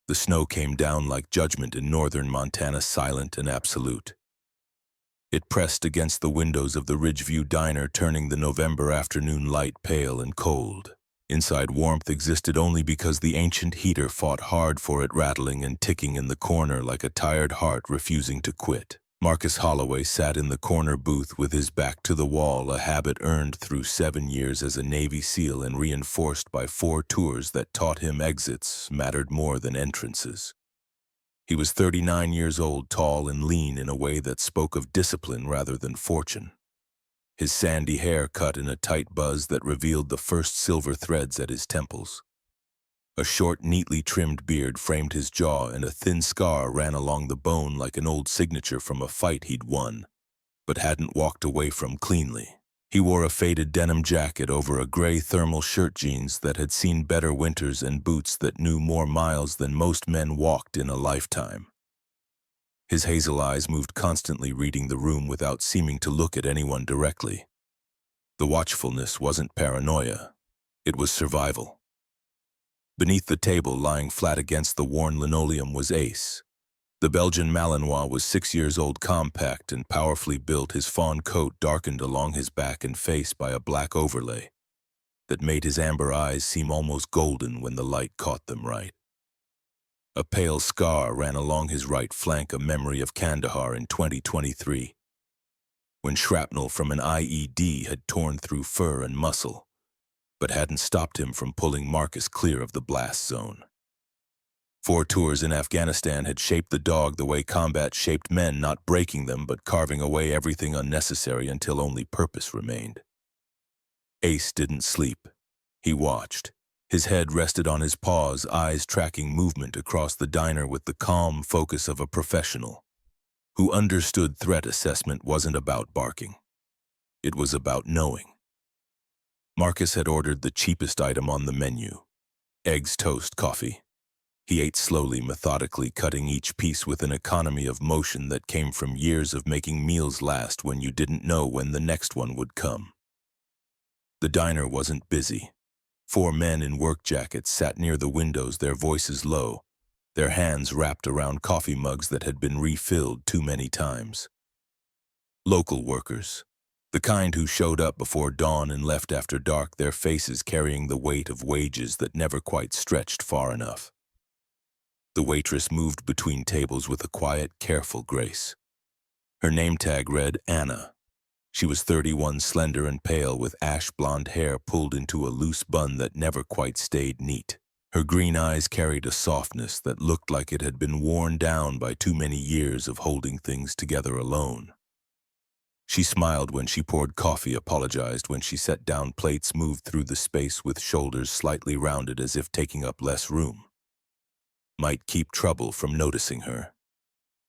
The snow came down like judgment in northern Montana, silent and absolute. It pressed against the windows of the Ridgeview Diner, turning the November afternoon light pale and cold. Inside, warmth existed only because the ancient heater fought hard for it, rattling and ticking in the corner like a tired heart refusing to quit. Marcus Holloway sat in the corner booth with his back to the wall, a habit earned through 7 years as a Navy SEAL and reinforced by 4 tours that taught him exits mattered more than entrances. He was 39 years old, tall and lean in a way that spoke of discipline rather than fortune. His sandy hair cut in a tight buzz that revealed the first silver threads at his temples. A short, neatly trimmed beard framed his jaw, and a thin scar ran along the bone like an old signature from a fight he'd won, but hadn't walked away from cleanly. He wore a faded denim jacket over a gray thermal shirt, jeans that had seen better winters, and boots that knew more miles than most men walked in a lifetime. His hazel eyes moved constantly, reading the room without seeming to look at anyone directly. The watchfulness wasn't paranoia. It was survival. Beneath the table, lying flat against the worn linoleum, was Ace. The Belgian Malinois was 6 years old, compact and powerfully built, his fawn coat darkened along his back and face by a black overlay that made his amber eyes seem almost golden when the light caught them right. A pale scar ran along his right flank, a memory of Kandahar in 2023, when shrapnel from an IED had torn through fur and muscle, but hadn't stopped him from pulling Marcus clear of the blast zone. 4 tours in Afghanistan had shaped the dog the way combat shaped men, not breaking them, but carving away everything unnecessary until only purpose remained. Ace didn't sleep. He watched. His head rested on his paws, eyes tracking movement across the diner with the calm focus of a professional who understood threat assessment wasn't about barking. It was about knowing. Marcus had ordered the cheapest item on the menu: eggs, toast, coffee. He ate slowly, methodically, cutting each piece with an economy of motion that came from years of making meals last when you didn't know when the next one would come. The diner wasn't busy. 4 men in work jackets sat near the windows, their voices low, their hands wrapped around coffee mugs that had been refilled too many times. Local workers, the kind who showed up before dawn and left after dark, their faces carrying the weight of wages that never quite stretched far enough. The waitress moved between tables with a quiet, careful grace. Her name tag read Anna. She was 31, slender and pale, with ash blonde hair pulled into a loose bun that never quite stayed neat. Her green eyes carried a softness that looked like it had been worn down by too many years of holding things together alone. She smiled when she poured coffee, apologized when she set down plates, moved through the space with shoulders slightly rounded as if taking up less room. Might keep trouble from noticing her.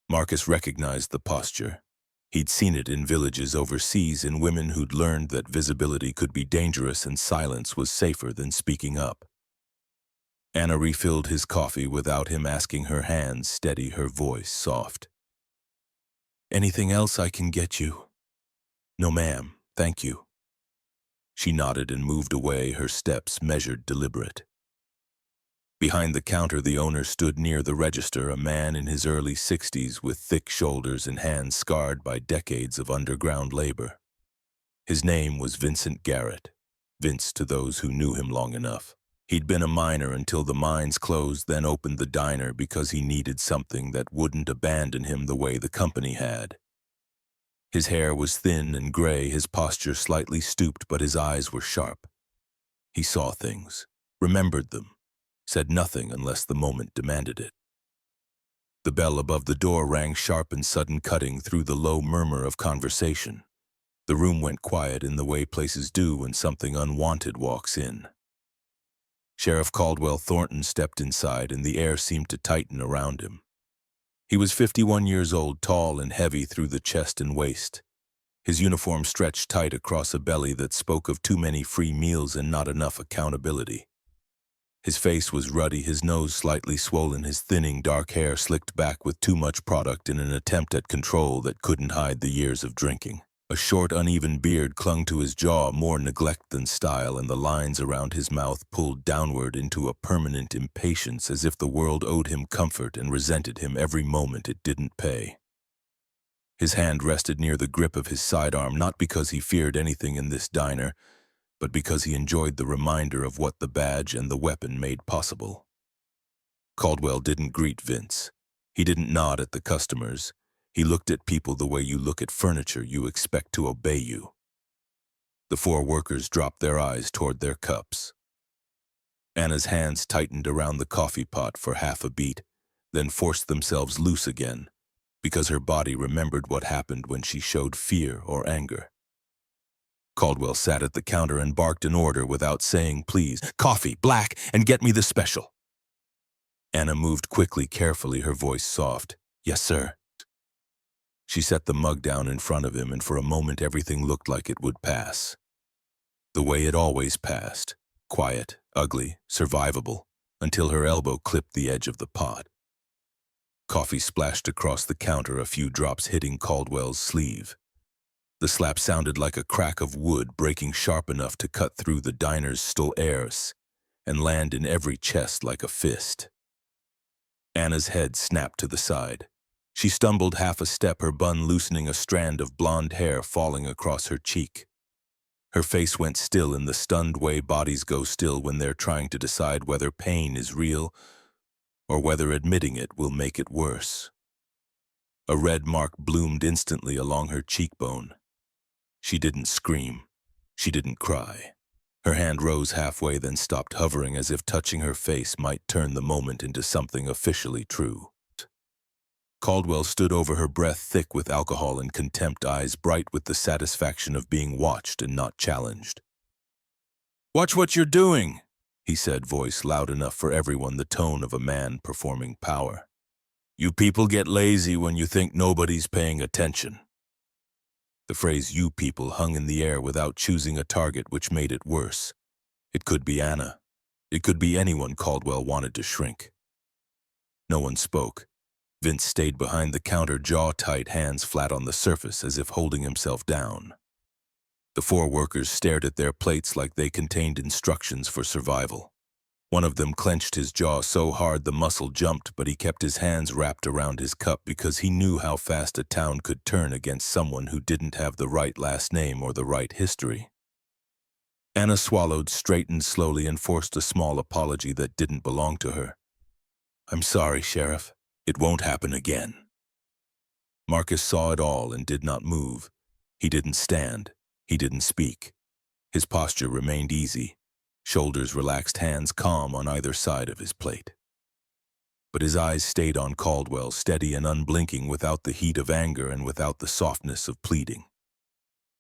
Marcus recognized the posture. He'd seen it in villages overseas, in women who'd learned that visibility could be dangerous and silence was safer than speaking up. Anna refilled his coffee without him asking, her hands steady, her voice soft. "Anything else I can get you?" "No, ma'am, thank you." She nodded and moved away, her steps measured, deliberate. Behind the counter, the owner stood near the register, a man in his early 60s with thick shoulders and hands scarred by decades of underground labor. His name was Vincent Garrett, Vince to those who knew him long enough. He'd been a miner until the mines closed, then opened the diner because he needed something that wouldn't abandon him the way the company had. His hair was thin and gray, his posture slightly stooped, but his eyes were sharp. He saw things, remembered them, said nothing unless the moment demanded it. The bell above the door rang sharp and sudden, cutting through the low murmur of conversation. The room went quiet in the way places do when something unwanted walks in. Sheriff Caldwell Thornton stepped inside, and the air seemed to tighten around him. He was 51 years old, tall and heavy through the chest and waist. His uniform stretched tight across a belly that spoke of too many free meals and not enough accountability. His face was ruddy, his nose slightly swollen, his thinning dark hair slicked back with too much product in an attempt at control that couldn't hide the years of drinking. A short, uneven beard clung to his jaw, more neglect than style, and the lines around his mouth pulled downward into a permanent impatience, as if the world owed him comfort and resented him every moment it didn't pay. His hand rested near the grip of his sidearm, not because he feared anything in this diner, but because he enjoyed the reminder of what the badge and the weapon made possible. Caldwell didn't greet Vince. He didn't nod at the customers. He looked at people the way you look at furniture you expect to obey you. The four workers dropped their eyes toward their cups. Anna's hands tightened around the coffee pot for half a beat, then forced themselves loose again, because her body remembered what happened when she showed fear or anger. Caldwell sat at the counter and barked an order without saying please. "Coffee, black, and get me the special." Anna moved quickly, carefully, her voice soft. "Yes, sir." She set the mug down in front of him, and for a moment everything looked like it would pass. The way it always passed, quiet, ugly, survivable, until her elbow clipped the edge of the pot. Coffee splashed across the counter, a few drops hitting Caldwell's sleeve. The slap sounded like a crack of wood breaking sharp enough to cut through the diner's still airs and land in every chest like a fist. Anna's head snapped to the side. She stumbled half a step, her bun loosening, a strand of blonde hair falling across her cheek. Her face went still in the stunned way bodies go still when they're trying to decide whether pain is real or whether admitting it will make it worse. A red mark bloomed instantly along her cheekbone. She didn't scream. She didn't cry. Her hand rose halfway, then stopped, hovering as if touching her face might turn the moment into something officially true. Caldwell stood over her, breath thick with alcohol and contempt, eyes bright with the satisfaction of being watched and not challenged. "Watch what you're doing," he said, voice loud enough for everyone, the tone of a man performing power. "You people get lazy when you think nobody's paying attention." The phrase "you people" hung in the air without choosing a target, which made it worse. It could be Anna. It could be anyone Caldwell wanted to shrink. No one spoke. Vince stayed behind the counter, jaw tight, hands flat on the surface as if holding himself down. The four workers stared at their plates like they contained instructions for survival. One of them clenched his jaw so hard the muscle jumped, but he kept his hands wrapped around his cup because he knew how fast a town could turn against someone who didn't have the right last name or the right history. Anna swallowed, straightened slowly, and forced a small apology that didn't belong to her. "I'm sorry, Sheriff. It won't happen again." Marcus saw it all and did not move. He didn't stand. He didn't speak. His posture remained easy, shoulders relaxed, hands calm on either side of his plate. But his eyes stayed on Caldwell, steady and unblinking, without the heat of anger and without the softness of pleading.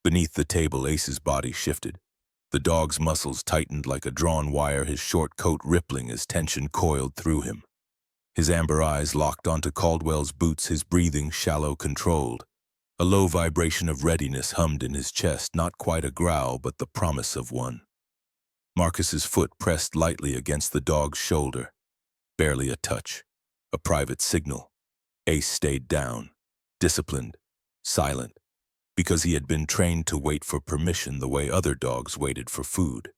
Beneath the table, Ace's body shifted. The dog's muscles tightened like a drawn wire, his short coat rippling as tension coiled through him. His amber eyes locked onto Caldwell's boots, his breathing shallow, controlled. A low vibration of readiness hummed in his chest, not quite a growl, but the promise of one. Marcus's foot pressed lightly against the dog's shoulder. Barely a touch. A private signal. Ace stayed down, disciplined, silent, because he had been trained to wait for permission the way other dogs waited for food.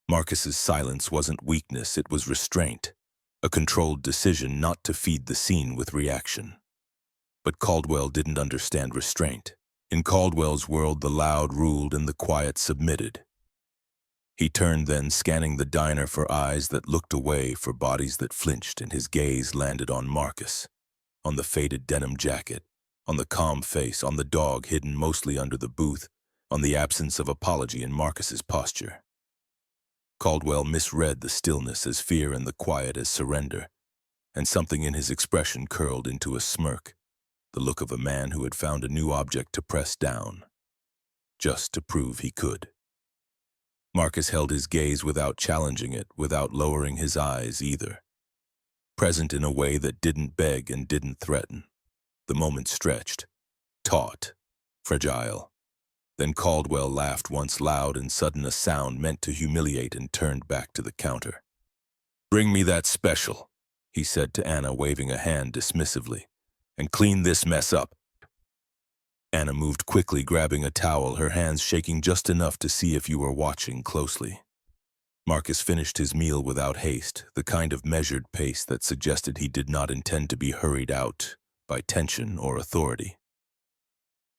Marcus's silence wasn't weakness, it was restraint. A controlled decision not to feed the scene with reaction. But Caldwell didn't understand restraint. In Caldwell's world, the loud ruled and the quiet submitted. He turned then, scanning the diner for eyes that looked away, for bodies that flinched, and his gaze landed on Marcus, on the faded denim jacket, on the calm face, on the dog hidden mostly under the booth, on the absence of apology in Marcus's posture. Caldwell misread the stillness as fear and the quiet as surrender, and something in his expression curled into a smirk, the look of a man who had found a new object to press down, just to prove he could. Marcus held his gaze without challenging it, without lowering his eyes either. Present in a way that didn't beg and didn't threaten. The moment stretched, taut, fragile. Then Caldwell laughed once, loud and sudden, a sound meant to humiliate, and turned back to the counter. "Bring me that special," he said to Anna, waving a hand dismissively, "and clean this mess up." Anna moved quickly, grabbing a towel, her hands shaking just enough to see if you were watching closely. Marcus finished his meal without haste, the kind of measured pace that suggested he did not intend to be hurried out by tension or authority.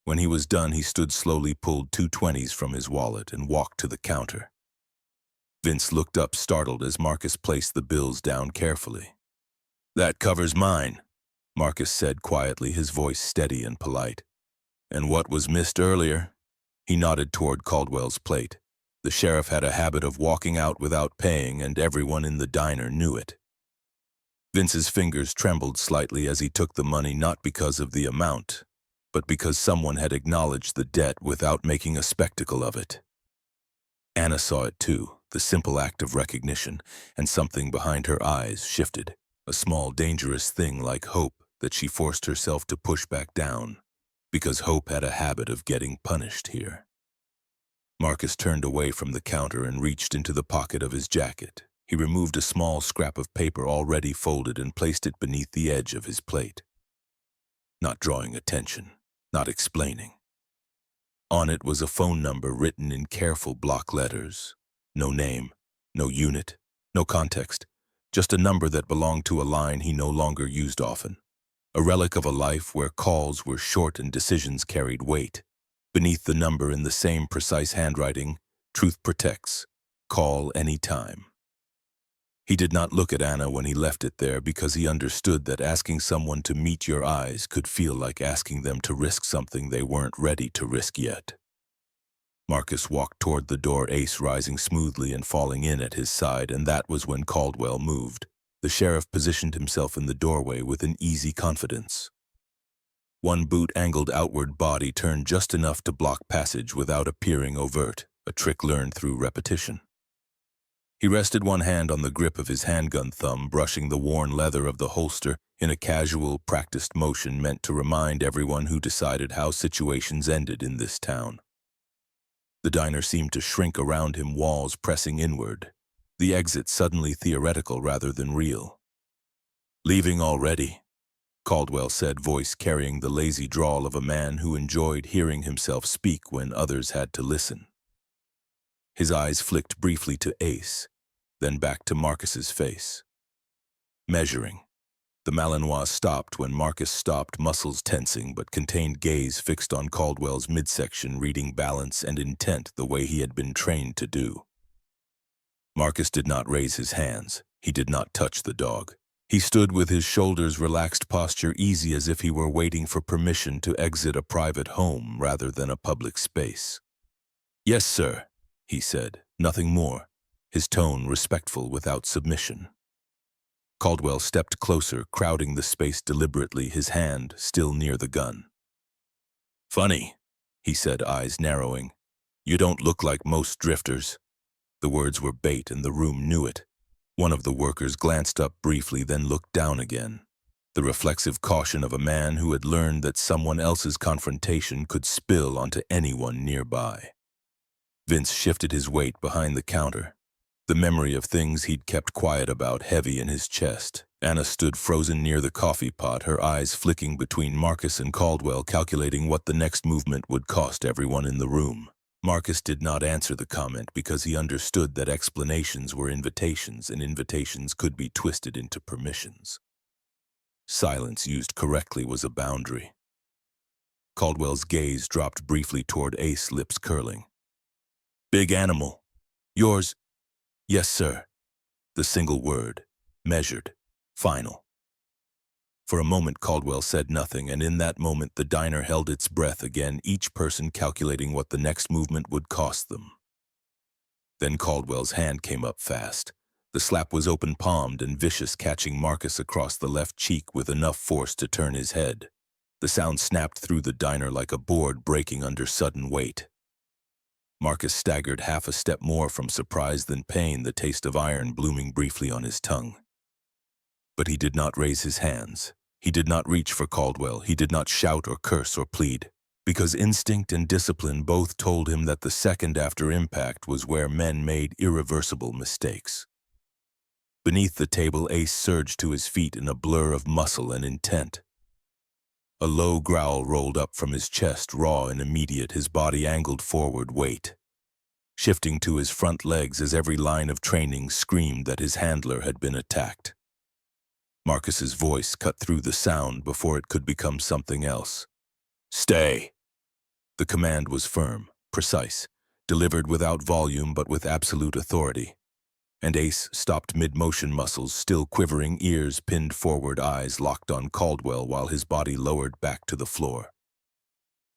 When he was done, he stood slowly, pulled 2 20s from his wallet, and walked to the counter. Vince looked up, startled, as Marcus placed the bills down carefully. "That covers mine," Marcus said quietly, his voice steady and polite. "And what was missed earlier?" He nodded toward Caldwell's plate. The sheriff had a habit of walking out without paying, and everyone in the diner knew it. Vince's fingers trembled slightly as he took the money, not because of the amount, but because someone had acknowledged the debt without making a spectacle of it. Anna saw it too, the simple act of recognition, and something behind her eyes shifted, a small, dangerous thing like hope that she forced herself to push back down, because hope had a habit of getting punished here. Marcus turned away from the counter and reached into the pocket of his jacket. He removed a small scrap of paper already folded and placed it beneath the edge of his plate. Not drawing attention, not explaining. On it was a phone number written in careful block letters. No name, no unit, no context, just a number that belonged to a line he no longer used often. A relic of a life where calls were short and decisions carried weight. Beneath the number, in the same precise handwriting, "Truth protects. Call any time." He did not look at Anna when he left it there, because he understood that asking someone to meet your eyes could feel like asking them to risk something they weren't ready to risk yet. Marcus walked toward the door, Ace rising smoothly and falling in at his side, and that was when Caldwell moved. The sheriff positioned himself in the doorway with an easy confidence. One boot angled outward, body turned just enough to block passage without appearing overt, a trick learned through repetition. He rested one hand on the grip of his handgun thumb, brushing the worn leather of the holster in a casual, practiced motion meant to remind everyone who decided how situations ended in this town. The diner seemed to shrink around him, walls pressing inward, the exit suddenly theoretical rather than real. "Leaving already?" Caldwell said, voice carrying the lazy drawl of a man who enjoyed hearing himself speak when others had to listen. His eyes flicked briefly to Ace, then back to Marcus's face. Measuring. The Malinois stopped when Marcus stopped, muscles tensing but contained gaze fixed on Caldwell's midsection, reading balance and intent the way he had been trained to do. Marcus did not raise his hands. He did not touch the dog. He stood with his shoulders relaxed, posture easy, as if he were waiting for permission to exit a private home rather than a public space. "Yes, sir," he said, nothing more, his tone respectful without submission. Caldwell stepped closer, crowding the space deliberately, his hand still near the gun. "Funny," he said, eyes narrowing. "You don't look like most drifters." The words were bait, and the room knew it. One of the workers glanced up briefly, then looked down again. The reflexive caution of a man who had learned that someone else's confrontation could spill onto anyone nearby. Vince shifted his weight behind the counter, the memory of things he'd kept quiet about heavy in his chest. Anna stood frozen near the coffee pot, her eyes flicking between Marcus and Caldwell, calculating what the next movement would cost everyone in the room. Marcus did not answer the comment because he understood that explanations were invitations, and invitations could be twisted into permissions. Silence used correctly was a boundary. Caldwell's gaze dropped briefly toward Ace, lips curling. "Big animal. Yours?" "Yes, sir." The single word, measured, final. For a moment Caldwell said nothing, and in that moment the diner held its breath again, each person calculating what the next movement would cost them. Then Caldwell's hand came up fast. The slap was open-palmed and vicious, catching Marcus across the left cheek with enough force to turn his head. The sound snapped through the diner like a board breaking under sudden weight. Marcus staggered half a step more from surprise than pain, the taste of iron blooming briefly on his tongue. But he did not raise his hands. He did not reach for Caldwell. He did not shout or curse or plead, because instinct and discipline both told him that the second after impact was where men made irreversible mistakes. Beneath the table, Ace surged to his feet in a blur of muscle and intent. A low growl rolled up from his chest, raw and immediate, his body angled forward, weight shifting to his front legs as every line of training screamed that his handler had been attacked. Marcus's voice cut through the sound before it could become something else. "Stay!" The command was firm, precise, delivered without volume but with absolute authority. And Ace stopped mid-motion, muscles still quivering, ears pinned forward, eyes locked on Caldwell while his body lowered back to the floor.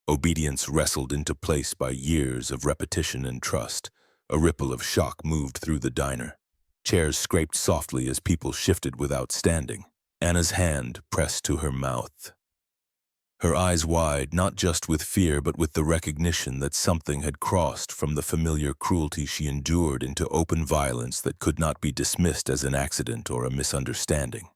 Obedience wrestled into place by years of repetition and trust. A ripple of shock moved through the diner. Chairs scraped softly as people shifted without standing. Anna's hand pressed to her mouth. Her eyes wide, not just with fear but with the recognition that something had crossed from the familiar cruelty she endured into open violence that could not be dismissed as an accident or a misunderstanding.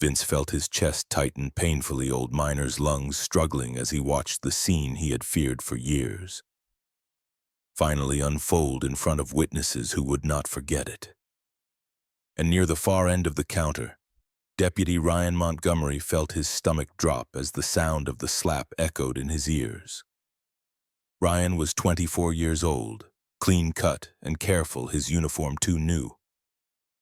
Vince felt his chest tighten painfully, old Miner's lungs struggling as he watched the scene he had feared for years finally unfold in front of witnesses who would not forget it. And near the far end of the counter, Deputy Ryan Montgomery felt his stomach drop as the sound of the slap echoed in his ears. Ryan was 24 years old, clean-cut and careful, his uniform too new.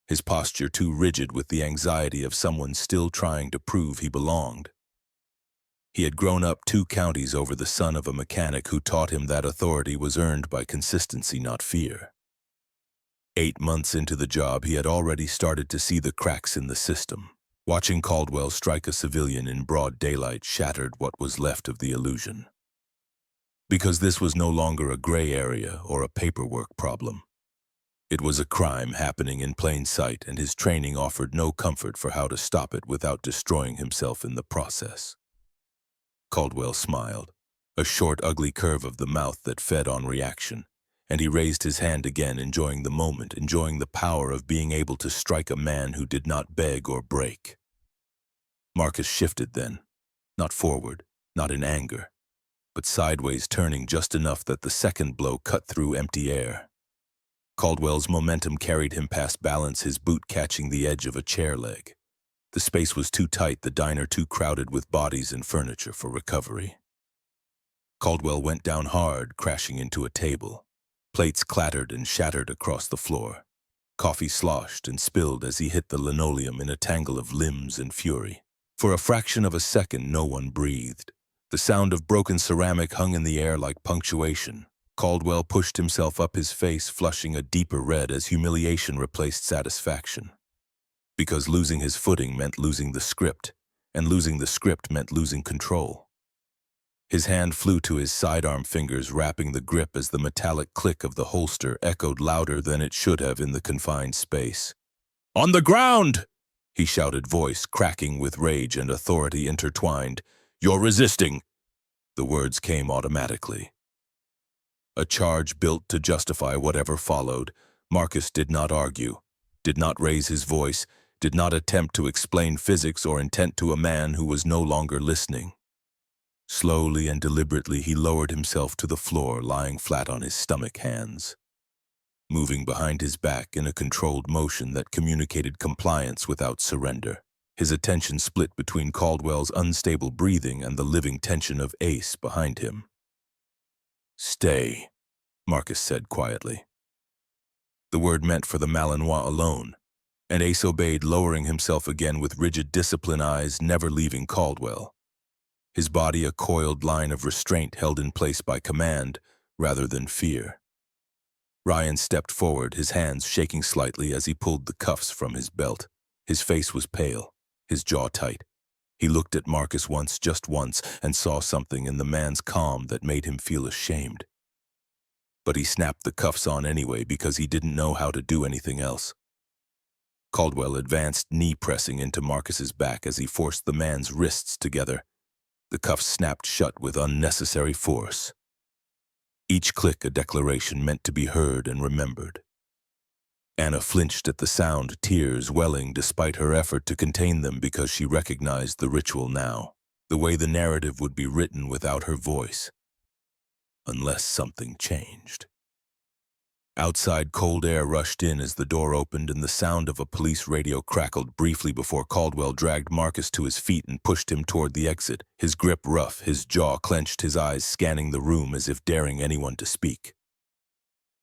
His posture too rigid with the anxiety of someone still trying to prove he belonged. He had grown up 2 counties over, the son of a mechanic who taught him that authority was earned by consistency, not fear. 8 months into the job, he had already started to see the cracks in the system. Watching Caldwell strike a civilian in broad daylight shattered what was left of the illusion. Because this was no longer a gray area or a paperwork problem. It was a crime happening in plain sight, and his training offered no comfort for how to stop it without destroying himself in the process. Caldwell smiled, a short, ugly curve of the mouth that fed on reaction, and he raised his hand again, enjoying the moment, enjoying the power of being able to strike a man who did not beg or break. Marcus shifted then, not forward, not in anger, but sideways, turning just enough that the second blow cut through empty air. Caldwell's momentum carried him past balance, his boot catching the edge of a chair leg. The space was too tight, the diner too crowded with bodies and furniture for recovery. Caldwell went down hard, crashing into a table. Plates clattered and shattered across the floor. Coffee sloshed and spilled as he hit the linoleum in a tangle of limbs and fury. For a fraction of a second, no one breathed. The sound of broken ceramic hung in the air like punctuation. Caldwell pushed himself up, his face flushing a deeper red as humiliation replaced satisfaction. Because losing his footing meant losing the script, and losing the script meant losing control. His hand flew to his sidearm, fingers wrapping the grip as the metallic click of the holster echoed louder than it should have in the confined space. "On the ground!" he shouted, voice cracking with rage and authority intertwined. "You're resisting!" The words came automatically. A charge built to justify whatever followed. Marcus did not argue, did not raise his voice, did not attempt to explain physics or intent to a man who was no longer listening. Slowly and deliberately he lowered himself to the floor, lying flat on his stomach, hands moving behind his back in a controlled motion that communicated compliance without surrender. His attention split between Caldwell's unstable breathing and the living tension of Ace behind him. "Stay," Marcus said quietly. The word meant for the Malinois alone, and Ace obeyed, lowering himself again with rigid discipline, eyes never leaving Caldwell. His body a coiled line of restraint held in place by command rather than fear. Ryan stepped forward, his hands shaking slightly as he pulled the cuffs from his belt. His face was pale, his jaw tight. He looked at Marcus once, just once, and saw something in the man's calm that made him feel ashamed. But he snapped the cuffs on anyway because he didn't know how to do anything else. Caldwell advanced, knee-pressing into Marcus's back as he forced the man's wrists together. The cuffs snapped shut with unnecessary force. Each click a declaration meant to be heard and remembered. Anna flinched at the sound, tears welling despite her effort to contain them because she recognized the ritual now, the way the narrative would be written without her voice, unless something changed. Outside, cold air rushed in as the door opened and the sound of a police radio crackled briefly before Caldwell dragged Marcus to his feet and pushed him toward the exit, his grip rough, his jaw clenched, his eyes scanning the room as if daring anyone to speak.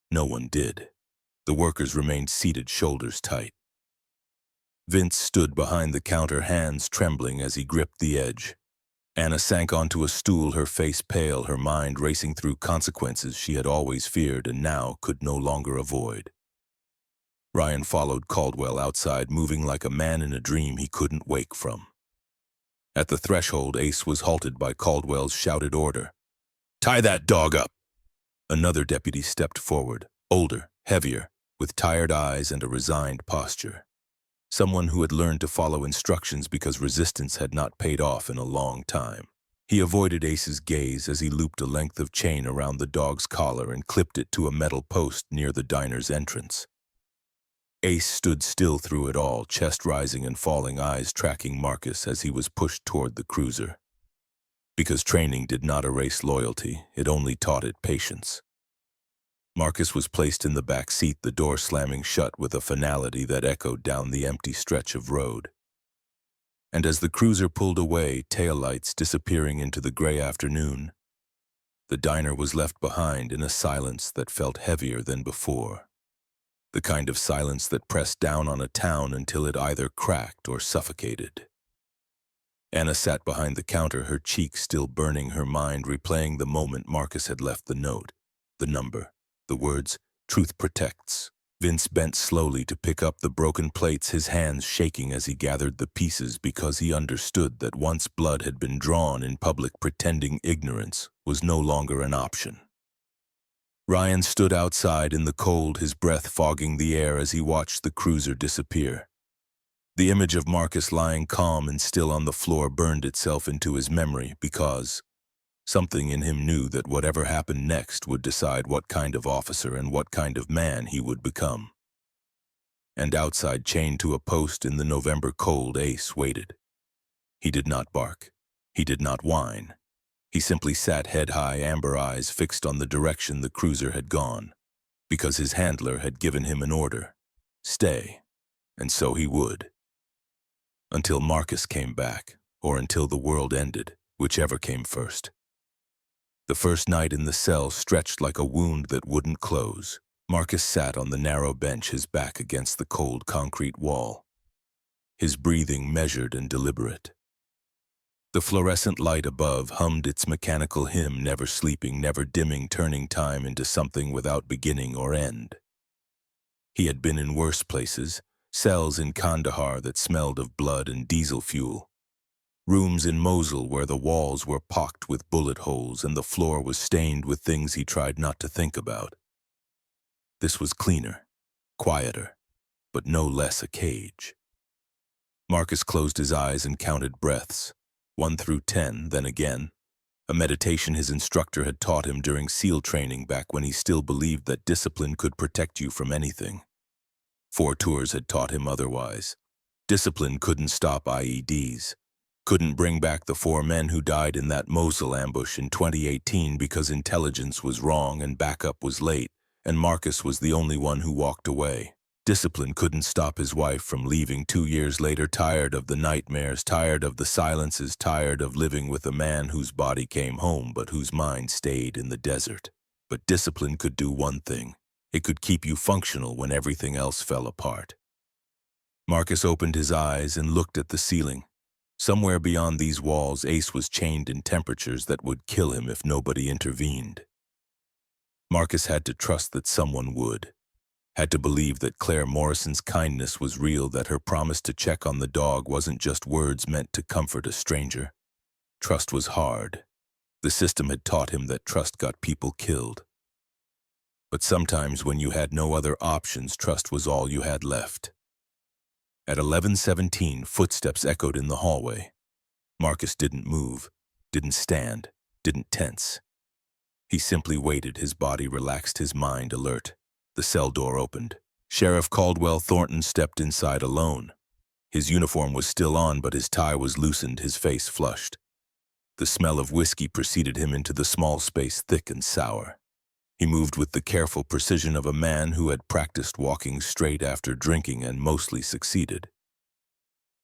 No one did. The workers remained seated, shoulders tight. Vince stood behind the counter, hands trembling as he gripped the edge. Anna sank onto a stool, her face pale, her mind racing through consequences she had always feared and now could no longer avoid. Ryan followed Caldwell outside, moving like a man in a dream he couldn't wake from. At the threshold, Ace was halted by Caldwell's shouted order. "Tie that dog up!" Another deputy stepped forward, older, heavier, with tired eyes and a resigned posture. Someone who had learned to follow instructions because resistance had not paid off in a long time. He avoided Ace's gaze as he looped a length of chain around the dog's collar and clipped it to a metal post near the diner's entrance. Ace stood still through it all, chest rising and falling, eyes tracking Marcus as he was pushed toward the cruiser. Because training did not erase loyalty, it only taught it patience. Marcus was placed in the back seat, the door slamming shut with a finality that echoed down the empty stretch of road. And as the cruiser pulled away, taillights disappearing into the gray afternoon, the diner was left behind in a silence that felt heavier than before. The kind of silence that pressed down on a town until it either cracked or suffocated. Anna sat behind the counter, her cheeks still burning, her mind replaying the moment Marcus had left the note, the number. The words, "Truth protects." Vince bent slowly to pick up the broken plates, his hands shaking as he gathered the pieces because he understood that once blood had been drawn in public, pretending ignorance was no longer an option. Ryan stood outside in the cold, his breath fogging the air as he watched the cruiser disappear. The image of Marcus lying calm and still on the floor burned itself into his memory because something in him knew that whatever happened next would decide what kind of officer and what kind of man he would become. And outside, chained to a post in the November cold, Ace waited. He did not bark. He did not whine. He simply sat head high, amber eyes fixed on the direction the cruiser had gone, because his handler had given him an order. Stay. And so he would. Until Marcus came back, or until the world ended, whichever came first. The first night in the cell stretched like a wound that wouldn't close. Marcus sat on the narrow bench, his back against the cold concrete wall, his breathing measured and deliberate. The fluorescent light above hummed its mechanical hymn, never sleeping, never dimming, turning time into something without beginning or end. He had been in worse places, cells in Kandahar that smelled of blood and diesel fuel. Rooms in Mosul where the walls were pocked with bullet holes and the floor was stained with things he tried not to think about. This was cleaner, quieter, but no less a cage. Marcus closed his eyes and counted breaths, 1 through 10, then again, a meditation his instructor had taught him during SEAL training back when he still believed that discipline could protect you from anything. 4 tours had taught him otherwise. Discipline couldn't stop IEDs. Couldn't bring back the 4 men who died in that Mosul ambush in 2018 because intelligence was wrong and backup was late, and Marcus was the only one who walked away. Discipline couldn't stop his wife from leaving 2 years later, tired of the nightmares, tired of the silences, tired of living with a man whose body came home but whose mind stayed in the desert. But discipline could do one thing. It could keep you functional when everything else fell apart. Marcus opened his eyes and looked at the ceiling. Somewhere beyond these walls, Ace was chained in temperatures that would kill him if nobody intervened. Marcus had to trust that someone would. Had to believe that Claire Morrison's kindness was real, that her promise to check on the dog wasn't just words meant to comfort a stranger. Trust was hard. The system had taught him that trust got people killed. But sometimes when you had no other options, trust was all you had left. At 11:17, footsteps echoed in the hallway. Marcus didn't move, didn't stand, didn't tense. He simply waited, his body relaxed, his mind alert. The cell door opened. Sheriff Caldwell Thornton stepped inside alone. His uniform was still on, but his tie was loosened, his face flushed. The smell of whiskey preceded him into the small space, thick and sour. He moved with the careful precision of a man who had practiced walking straight after drinking and mostly succeeded.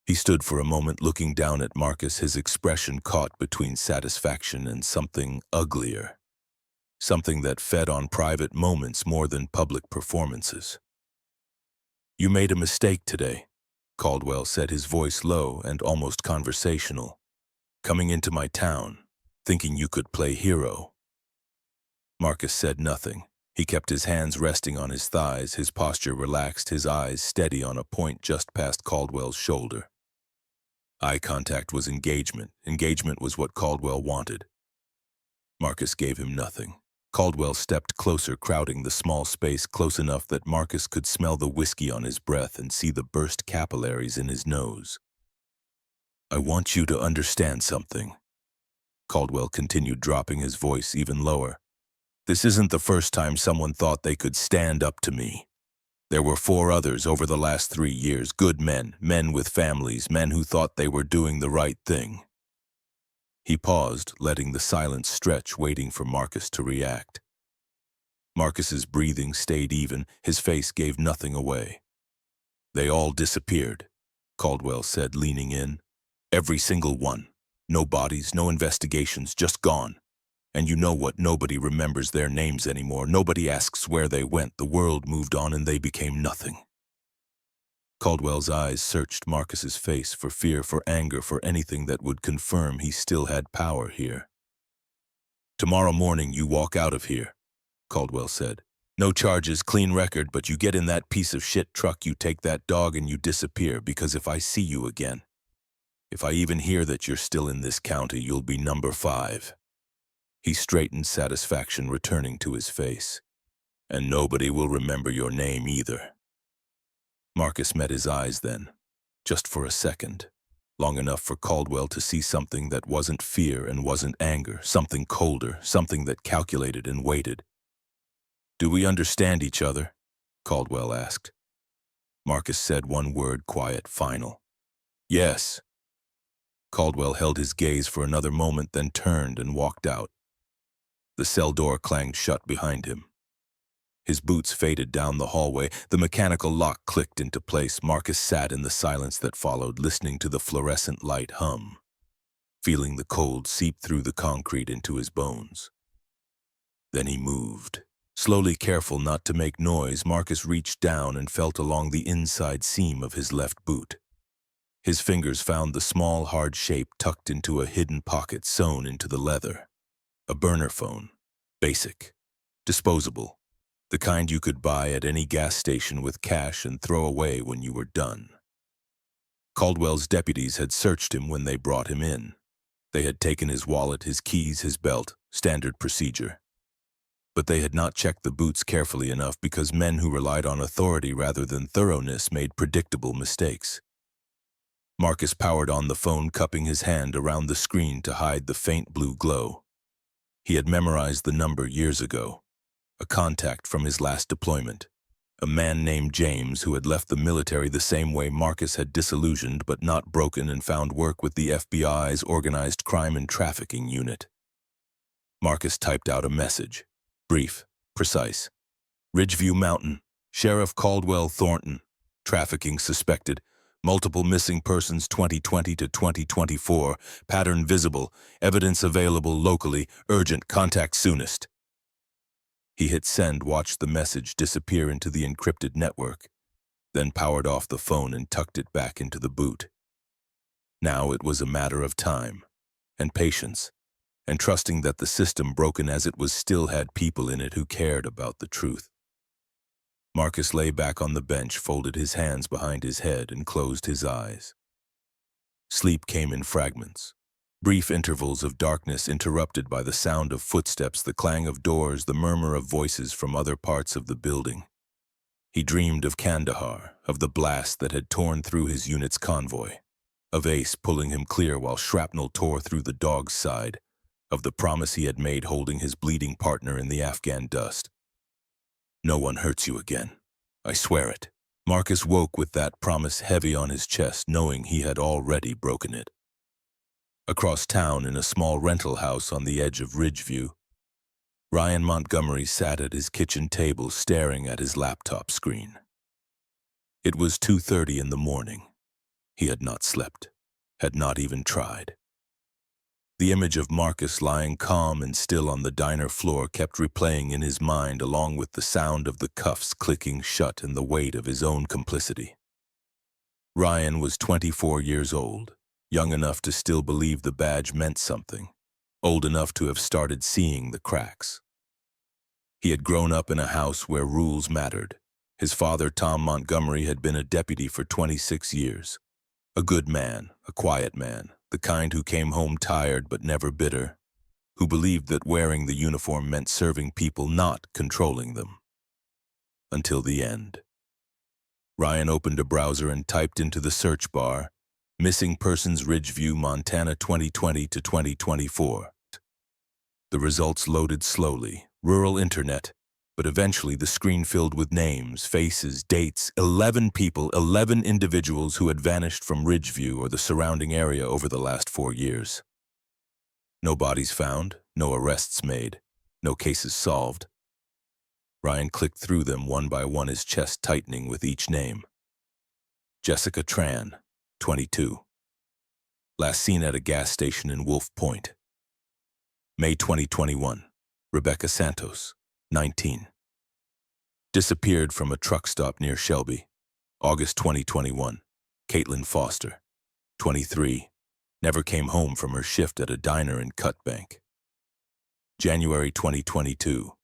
He stood for a moment looking down at Marcus, his expression caught between satisfaction and something uglier. Something that fed on private moments more than public performances. "You made a mistake today," Caldwell said, his voice low and almost conversational. "Coming into my town, thinking you could play hero." Marcus said nothing. He kept his hands resting on his thighs, his posture relaxed, his eyes steady on a point just past Caldwell's shoulder. Eye contact was engagement. Engagement was what Caldwell wanted. Marcus gave him nothing. Caldwell stepped closer, crowding the small space close enough that Marcus could smell the whiskey on his breath and see the burst capillaries in his nose. "I want you to understand something," Caldwell continued, dropping his voice even lower. "This isn't the first time someone thought they could stand up to me. There were 4 others over the last 3 years, good men, men with families, men who thought they were doing the right thing." He paused, letting the silence stretch, waiting for Marcus to react. Marcus's breathing stayed even, his face gave nothing away. "They all disappeared," Caldwell said, leaning in. "Every single one. No bodies, no investigations, just gone. And you know what? Nobody remembers their names anymore. Nobody asks where they went. The world moved on and they became nothing." Caldwell's eyes searched Marcus's face for fear, for anger, for anything that would confirm he still had power here. "Tomorrow morning you walk out of here," Caldwell said. "No charges, clean record, but you get in that piece of shit truck, you take that dog and you disappear, because if I see you again, if I even hear that you're still in this county, you'll be number 5. He straightened, satisfaction returning to his face. "And nobody will remember your name either." Marcus met his eyes then, just for a second, long enough for Caldwell to see something that wasn't fear and wasn't anger, something colder, something that calculated and waited. "Do we understand each other?" Caldwell asked. Marcus said one word, quiet, final. "Yes." Caldwell held his gaze for another moment, then turned and walked out. The cell door clanged shut behind him. His boots faded down the hallway. The mechanical lock clicked into place. Marcus sat in the silence that followed, listening to the fluorescent light hum, feeling the cold seep through the concrete into his bones. Then he moved. Slowly, careful not to make noise, Marcus reached down and felt along the inside seam of his left boot. His fingers found the small, hard shape tucked into a hidden pocket sewn into the leather. A burner phone. Basic. Disposable. The kind you could buy at any gas station with cash and throw away when you were done. Caldwell's deputies had searched him when they brought him in. They had taken his wallet, his keys, his belt, standard procedure. But they had not checked the boots carefully enough because men who relied on authority rather than thoroughness made predictable mistakes. Marcus powered on the phone, cupping his hand around the screen to hide the faint blue glow. He had memorized the number years ago. A contact from his last deployment. A man named James who had left the military the same way Marcus had disillusioned but not broken and found work with the FBI's Organized Crime and Trafficking Unit. Marcus typed out a message. Brief, precise. Ridgeview Mountain, Sheriff Caldwell Thornton. Trafficking suspected. Multiple missing persons 2020 to 2024. Pattern visible. Evidence available locally. Urgent, contact soonest. He hit send, watched the message disappear into the encrypted network, then powered off the phone and tucked it back into the boot. Now it was a matter of time, and patience, and trusting that the system, broken as it was, still had people in it who cared about the truth. Marcus lay back on the bench, folded his hands behind his head, and closed his eyes. Sleep came in fragments. Brief intervals of darkness interrupted by the sound of footsteps, the clang of doors, the murmur of voices from other parts of the building. He dreamed of Kandahar, of the blast that had torn through his unit's convoy, of Ace pulling him clear while shrapnel tore through the dog's side, of the promise he had made holding his bleeding partner in the Afghan dust. "No one hurts you again. I swear it." Marcus woke with that promise heavy on his chest, knowing he had already broken it. Across town, in a small rental house on the edge of Ridgeview, Ryan Montgomery sat at his kitchen table staring at his laptop screen. It was 2:30 in the morning. He had not slept, had not even tried. The image of Marcus lying calm and still on the diner floor kept replaying in his mind, along with the sound of the cuffs clicking shut and the weight of his own complicity. Ryan was 24 years old, young enough to still believe the badge meant something, old enough to have started seeing the cracks. He had grown up in a house where rules mattered. His father, Tom Montgomery, had been a deputy for 26 years. A good man, a quiet man, the kind who came home tired but never bitter, who believed that wearing the uniform meant serving people, not controlling them. Until the end. Ryan opened a browser and typed into the search bar, "Missing Persons Ridgeview, Montana 2020 to 2024. The results loaded slowly, rural internet, but eventually the screen filled with names, faces, dates, 11 people, 11 individuals who had vanished from Ridgeview or the surrounding area over the last 4 years. No bodies found, no arrests made, no cases solved. Ryan clicked through them one by one, his chest tightening with each name. Jessica Tran, 22. Last seen at a gas station in Wolf Point. May 2021. Rebecca Santos, 19. Disappeared from a truck stop near Shelby. August 2021. Caitlin Foster, 23. Never came home from her shift at a diner in Cutbank. January 2022.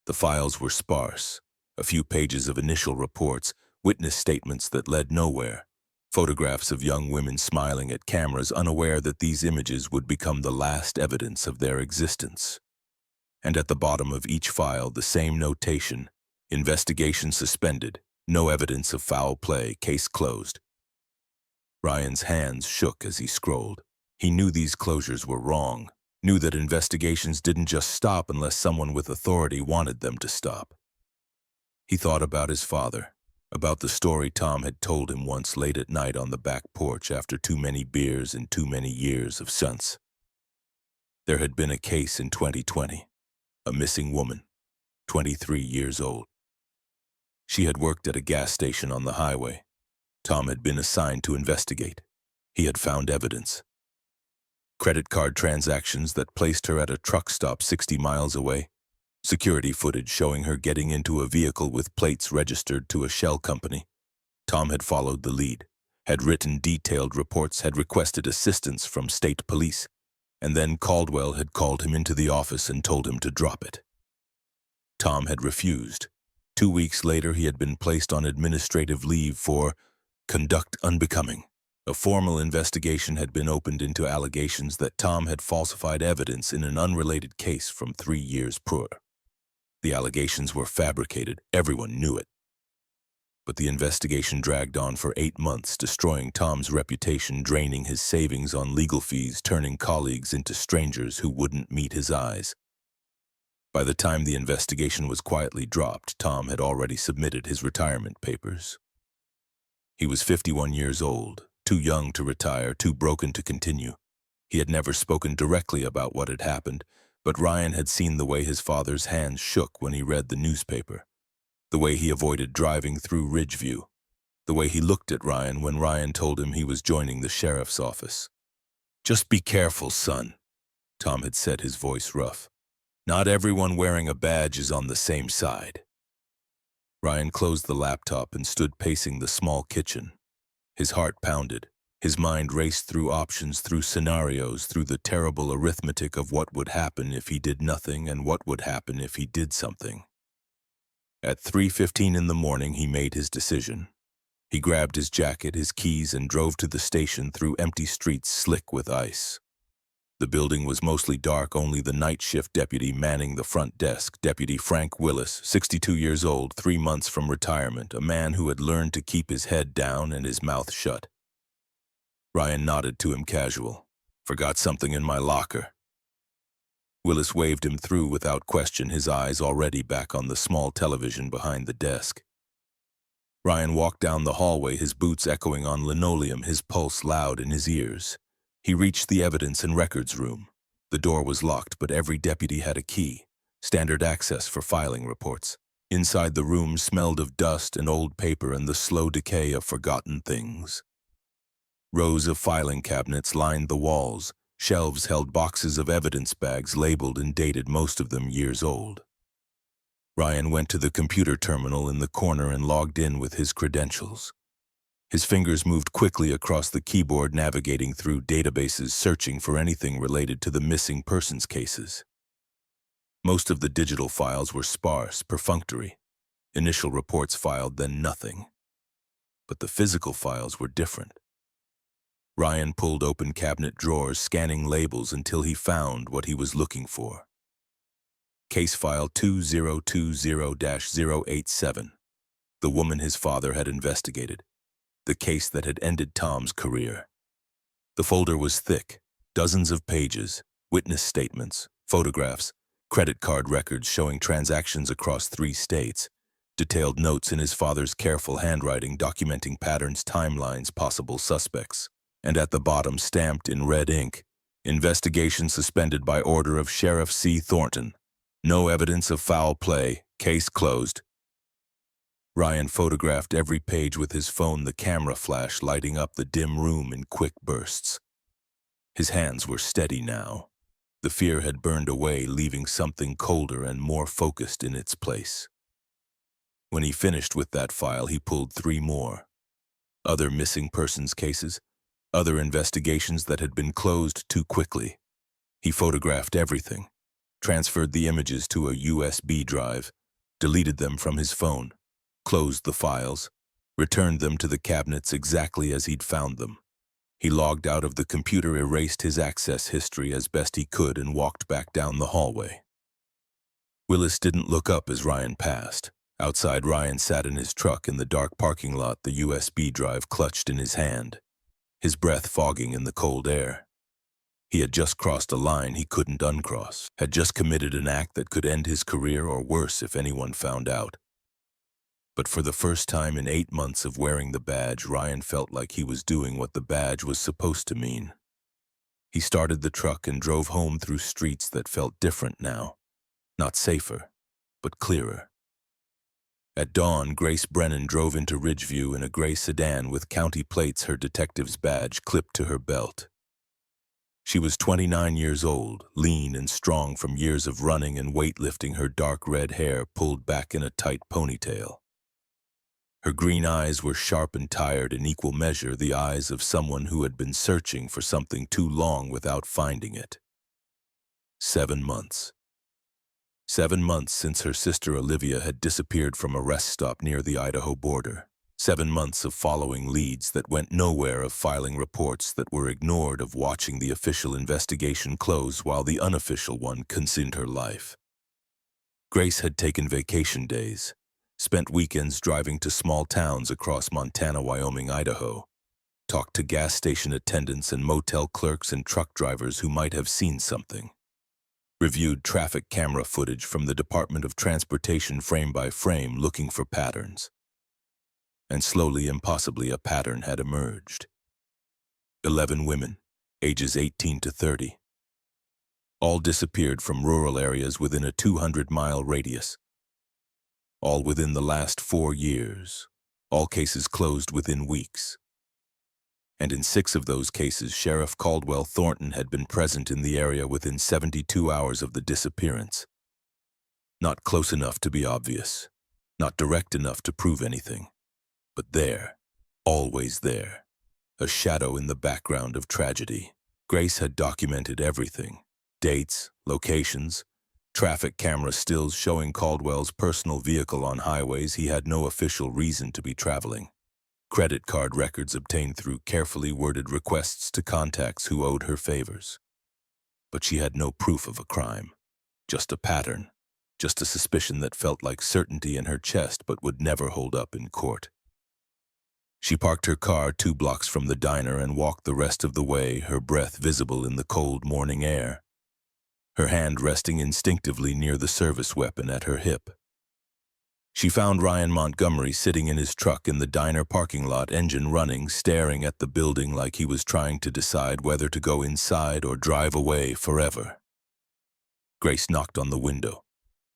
The files were sparse. A few pages of initial reports, witness statements that led nowhere, photographs of young women smiling at cameras, unaware that these images would become the last evidence of their existence. And at the bottom of each file, the same notation: investigation suspended, no evidence of foul play, case closed. Ryan's hands shook as he scrolled. He knew these closures were wrong, knew that investigations didn't just stop unless someone with authority wanted them to stop. He thought about his father, about the story Tom had told him once late at night on the back porch after too many beers and too many years of stunts. There had been a case in 2020, a missing woman, 23 years old. She had worked at a gas station on the highway. Tom had been assigned to investigate. He had found evidence. Credit card transactions that placed her at a truck stop 60 miles away. Security footage showing her getting into a vehicle with plates registered to a shell company. Tom had followed the lead, had written detailed reports, had requested assistance from state police, and then Caldwell had called him into the office and told him to drop it. Tom had refused. 2 weeks later, he had been placed on administrative leave for conduct unbecoming. A formal investigation had been opened into allegations that Tom had falsified evidence in an unrelated case from 3 years prior. The allegations were fabricated. Everyone knew it. But the investigation dragged on for 8 months, destroying Tom's reputation, draining his savings on legal fees, turning colleagues into strangers who wouldn't meet his eyes. By the time the investigation was quietly dropped, Tom had already submitted his retirement papers. He was 51 years old, too young to retire, too broken to continue. He had never spoken directly about what had happened, but Ryan had seen the way his father's hands shook when he read the newspaper, the way he avoided driving through Ridgeview, the way he looked at Ryan when Ryan told him he was joining the sheriff's office. "Just be careful, son," Tom had said, his voice rough. "Not everyone wearing a badge is on the same side." Ryan closed the laptop and stood pacing the small kitchen. His heart pounded. His mind raced through options, through scenarios, through the terrible arithmetic of what would happen if he did nothing and what would happen if he did something. At 3:15 in the morning, he made his decision. He grabbed his jacket, his keys, and drove to the station through empty streets slick with ice. The building was mostly dark, only the night shift deputy manning the front desk, Deputy Frank Willis, 62 years old, 3 months from retirement, a man who had learned to keep his head down and his mouth shut. Ryan nodded to him casual. "Forgot something in my locker." Willis waved him through without question, his eyes already back on the small television behind the desk. Ryan walked down the hallway, his boots echoing on linoleum, his pulse loud in his ears. He reached the evidence and records room. The door was locked, but every deputy had a key. Standard access for filing reports. Inside the room smelled of dust and old paper and the slow decay of forgotten things. Rows of filing cabinets lined the walls. Shelves held boxes of evidence bags labeled and dated, most of them years old. Ryan went to the computer terminal in the corner and logged in with his credentials. His fingers moved quickly across the keyboard, navigating through databases, searching for anything related to the missing persons cases. Most of the digital files were sparse, perfunctory. Initial reports filed, then nothing. But the physical files were different. Ryan pulled open cabinet drawers, scanning labels until he found what he was looking for. Case file 2020-087. The woman his father had investigated. The case that had ended Tom's career. The folder was thick, dozens of pages, witness statements, photographs, credit card records showing transactions across 3 states, detailed notes in his father's careful handwriting documenting patterns, timelines, possible suspects, and at the bottom, stamped in red ink, investigation suspended by order of Sheriff C. Thornton. No evidence of foul play, case closed. Ryan photographed every page with his phone, the camera flash lighting up the dim room in quick bursts. His hands were steady now. The fear had burned away, leaving something colder and more focused in its place. When he finished with that file, he pulled 3 more. Other missing persons cases, other investigations that had been closed too quickly. He photographed everything, transferred the images to a USB drive, deleted them from his phone, closed the files, returned them to the cabinets exactly as he'd found them. He logged out of the computer, erased his access history as best he could, and walked back down the hallway. Willis didn't look up as Ryan passed. Outside, Ryan sat in his truck in the dark parking lot, the USB drive clutched in his hand, his breath fogging in the cold air. He had just crossed a line he couldn't uncross, had just committed an act that could end his career, or worse if anyone found out. But for the first time in 8 months of wearing the badge, Ryan felt like he was doing what the badge was supposed to mean. He started the truck and drove home through streets that felt different now. Not safer, but clearer. At dawn, Grace Brennan drove into Ridgeview in a gray sedan with county plates, her detective's badge clipped to her belt. She was 29 years old, lean and strong from years of running and weightlifting, her dark red hair pulled back in a tight ponytail. Her green eyes were sharp and tired, in equal measure the eyes of someone who had been searching for something too long without finding it. 7 months. 7 months since her sister Olivia had disappeared from a rest stop near the Idaho border. 7 months of following leads that went nowhere, of filing reports that were ignored, of watching the official investigation close while the unofficial one consumed her life. Grace had taken vacation days, spent weekends driving to small towns across Montana, Wyoming, Idaho, talked to gas station attendants and motel clerks and truck drivers who might have seen something, reviewed traffic camera footage from the Department of Transportation frame by frame, looking for patterns. And slowly, impossibly, a pattern had emerged. 11 women, ages 18 to 30. All disappeared from rural areas within a 200-mile radius. All within the last 4 years. All cases closed within weeks. And in 6 of those cases, Sheriff Caldwell Thornton had been present in the area within 72 hours of the disappearance. Not close enough to be obvious, not direct enough to prove anything, but there, always there, a shadow in the background of tragedy. Grace had documented everything: dates, locations, traffic camera stills showing Caldwell's personal vehicle on highways he had no official reason to be traveling, credit card records obtained through carefully worded requests to contacts who owed her favors. But she had no proof of a crime, just a pattern, just a suspicion that felt like certainty in her chest but would never hold up in court. She parked her car 2 blocks from the diner and walked the rest of the way, her breath visible in the cold morning air, her hand resting instinctively near the service weapon at her hip. She found Ryan Montgomery sitting in his truck in the diner parking lot, engine running, staring at the building like he was trying to decide whether to go inside or drive away forever. Grace knocked on the window.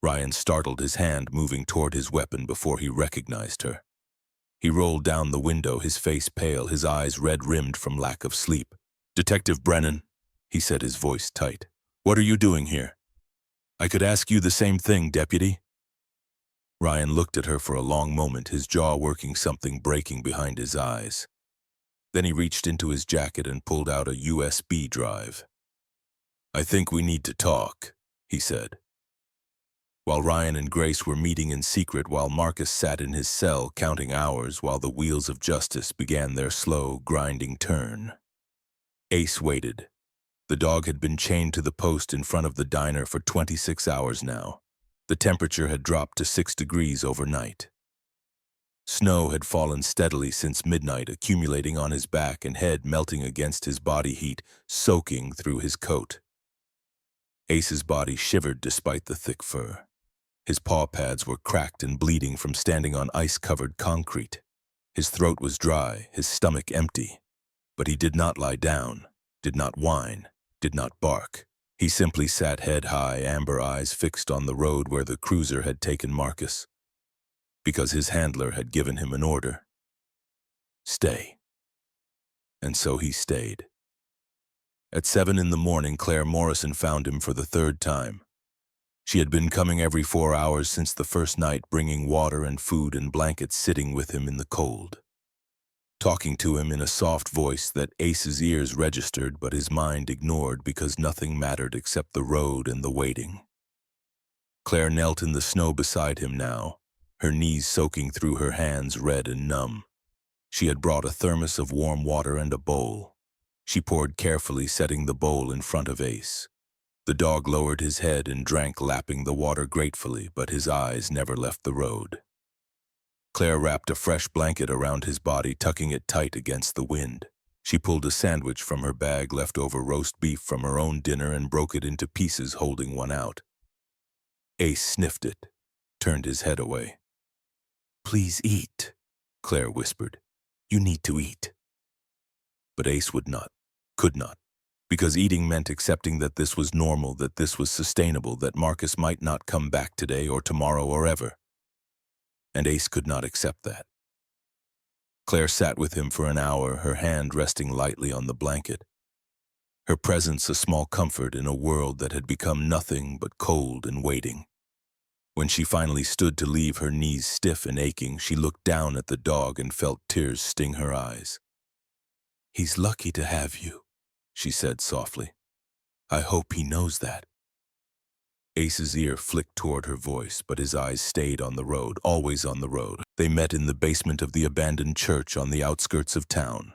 Ryan startled, his hand moving toward his weapon before he recognized her. He rolled down the window, his face pale, his eyes red-rimmed from lack of sleep. "Detective Brennan," he said, his voice tight. "What are you doing here?" "I could ask you the same thing, Deputy." Ryan looked at her for a long moment, his jaw working, something breaking behind his eyes. Then he reached into his jacket and pulled out a USB drive. "I think we need to talk," he said. While Ryan and Grace were meeting in secret, while Marcus sat in his cell counting hours while the wheels of justice began their slow, grinding turn. Ace waited. The dog had been chained to the post in front of the diner for 26 hours now. The temperature had dropped to 6 degrees overnight. Snow had fallen steadily since midnight, accumulating on his back and head, melting against his body heat, soaking through his coat. Ace's body shivered despite the thick fur. His paw pads were cracked and bleeding from standing on ice-covered concrete. His throat was dry, his stomach empty. But he did not lie down, did not whine, did not bark. He simply sat head high, amber eyes fixed on the road where the cruiser had taken Marcus. Because his handler had given him an order. Stay. And so he stayed. At 7 in the morning, Claire Morrison found him for the third time. She had been coming every 4 hours since the first night, bringing water and food and blankets, sitting with him in the cold. Talking to him in a soft voice that Ace's ears registered but his mind ignored because nothing mattered except the road and the waiting. Claire knelt in the snow beside him now, her knees soaking through her hands, red and numb. She had brought a thermos of warm water and a bowl. She poured carefully, setting the bowl in front of Ace. The dog lowered his head and drank, lapping the water gratefully, but his eyes never left the road. Claire wrapped a fresh blanket around his body, tucking it tight against the wind. She pulled a sandwich from her bag, leftover roast beef from her own dinner, and broke it into pieces, holding one out. Ace sniffed it, turned his head away. "Please eat," Claire whispered. "You need to eat." But Ace would not, could not. Because eating meant accepting that this was normal, that this was sustainable, that Marcus might not come back today or tomorrow or ever. And Ace could not accept that. Claire sat with him for an hour, her hand resting lightly on the blanket. Her presence a small comfort in a world that had become nothing but cold and waiting. When she finally stood to leave, her knees stiff and aching, she looked down at the dog and felt tears sting her eyes. "He's lucky to have you," she said softly. "I hope he knows that." Ace's ear flicked toward her voice, but his eyes stayed on the road, always on the road. They met in the basement of the abandoned church on the outskirts of town.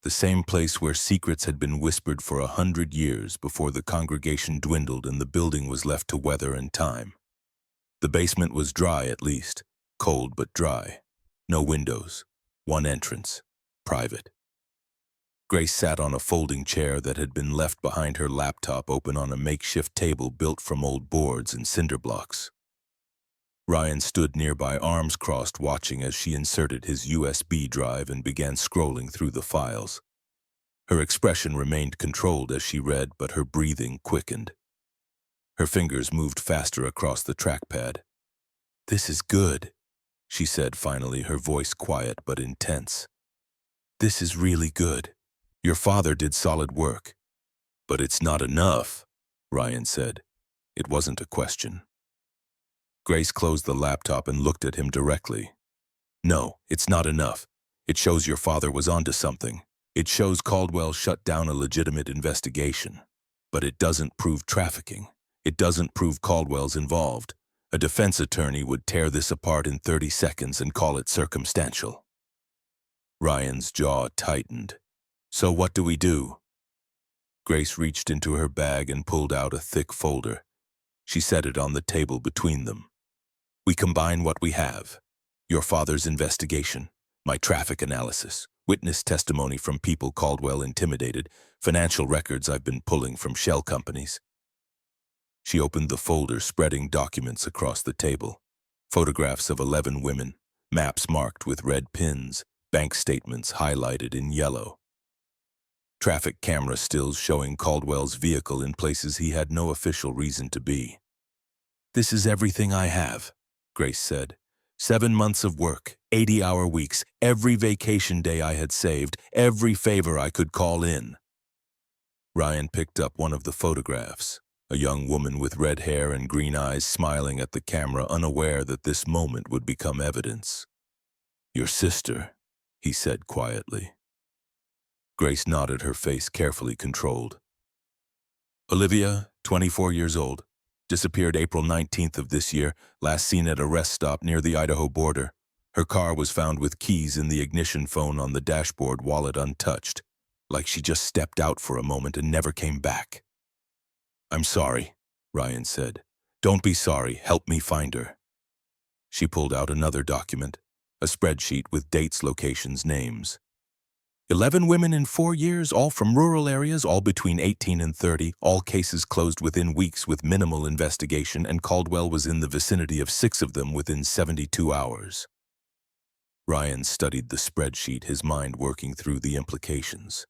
The same place where secrets had been whispered for 100 years before the congregation dwindled and the building was left to weather and time. The basement was dry, at least, cold but dry. No windows, one entrance, private. Grace sat on a folding chair that had been left behind her laptop, open on a makeshift table built from old boards and cinder blocks. Ryan stood nearby, arms crossed, watching as she inserted his USB drive and began scrolling through the files. Her expression remained controlled as she read, but her breathing quickened. Her fingers moved faster across the trackpad. "This is good," she said finally, her voice quiet but intense. "This is really good. Your father did solid work." "But it's not enough," Ryan said. It wasn't a question. Grace closed the laptop and looked at him directly. "No, it's not enough. It shows your father was onto something. It shows Caldwell shut down a legitimate investigation. But it doesn't prove trafficking. It doesn't prove Caldwell's involved. A defense attorney would tear this apart in 30 seconds and call it circumstantial." Ryan's jaw tightened. "So what do we do?" Grace reached into her bag and pulled out a thick folder. She set it on the table between them. "We combine what we have. Your father's investigation, my traffic analysis, witness testimony from people Caldwell intimidated, financial records I've been pulling from shell companies." She opened the folder, spreading documents across the table. Photographs of 11 women, maps marked with red pins, bank statements highlighted in yellow. Traffic camera stills showing Caldwell's vehicle in places he had no official reason to be. This is everything I have, Grace said. 7 months of work, 80-hour weeks, every vacation day I had saved, every favor I could call in. Ryan picked up one of the photographs, a young woman with red hair and green eyes smiling at the camera, unaware that this moment would become evidence. Your sister, he said quietly. Grace nodded, her face carefully controlled. Olivia, 24 years old, disappeared April 19th of this year, last seen at a rest stop near the Idaho border. Her car was found with keys in the ignition, phone on the dashboard, wallet untouched, like she just stepped out for a moment and never came back. I'm sorry, Ryan said. Don't be sorry, help me find her. She pulled out another document, a spreadsheet with dates, locations, names. 11 women in 4 years, all from rural areas, all between 18 and 30, all cases closed within weeks with minimal investigation, and Caldwell was in the vicinity of 6 of them within 72 hours. Ryan studied the spreadsheet, his mind working through the implications.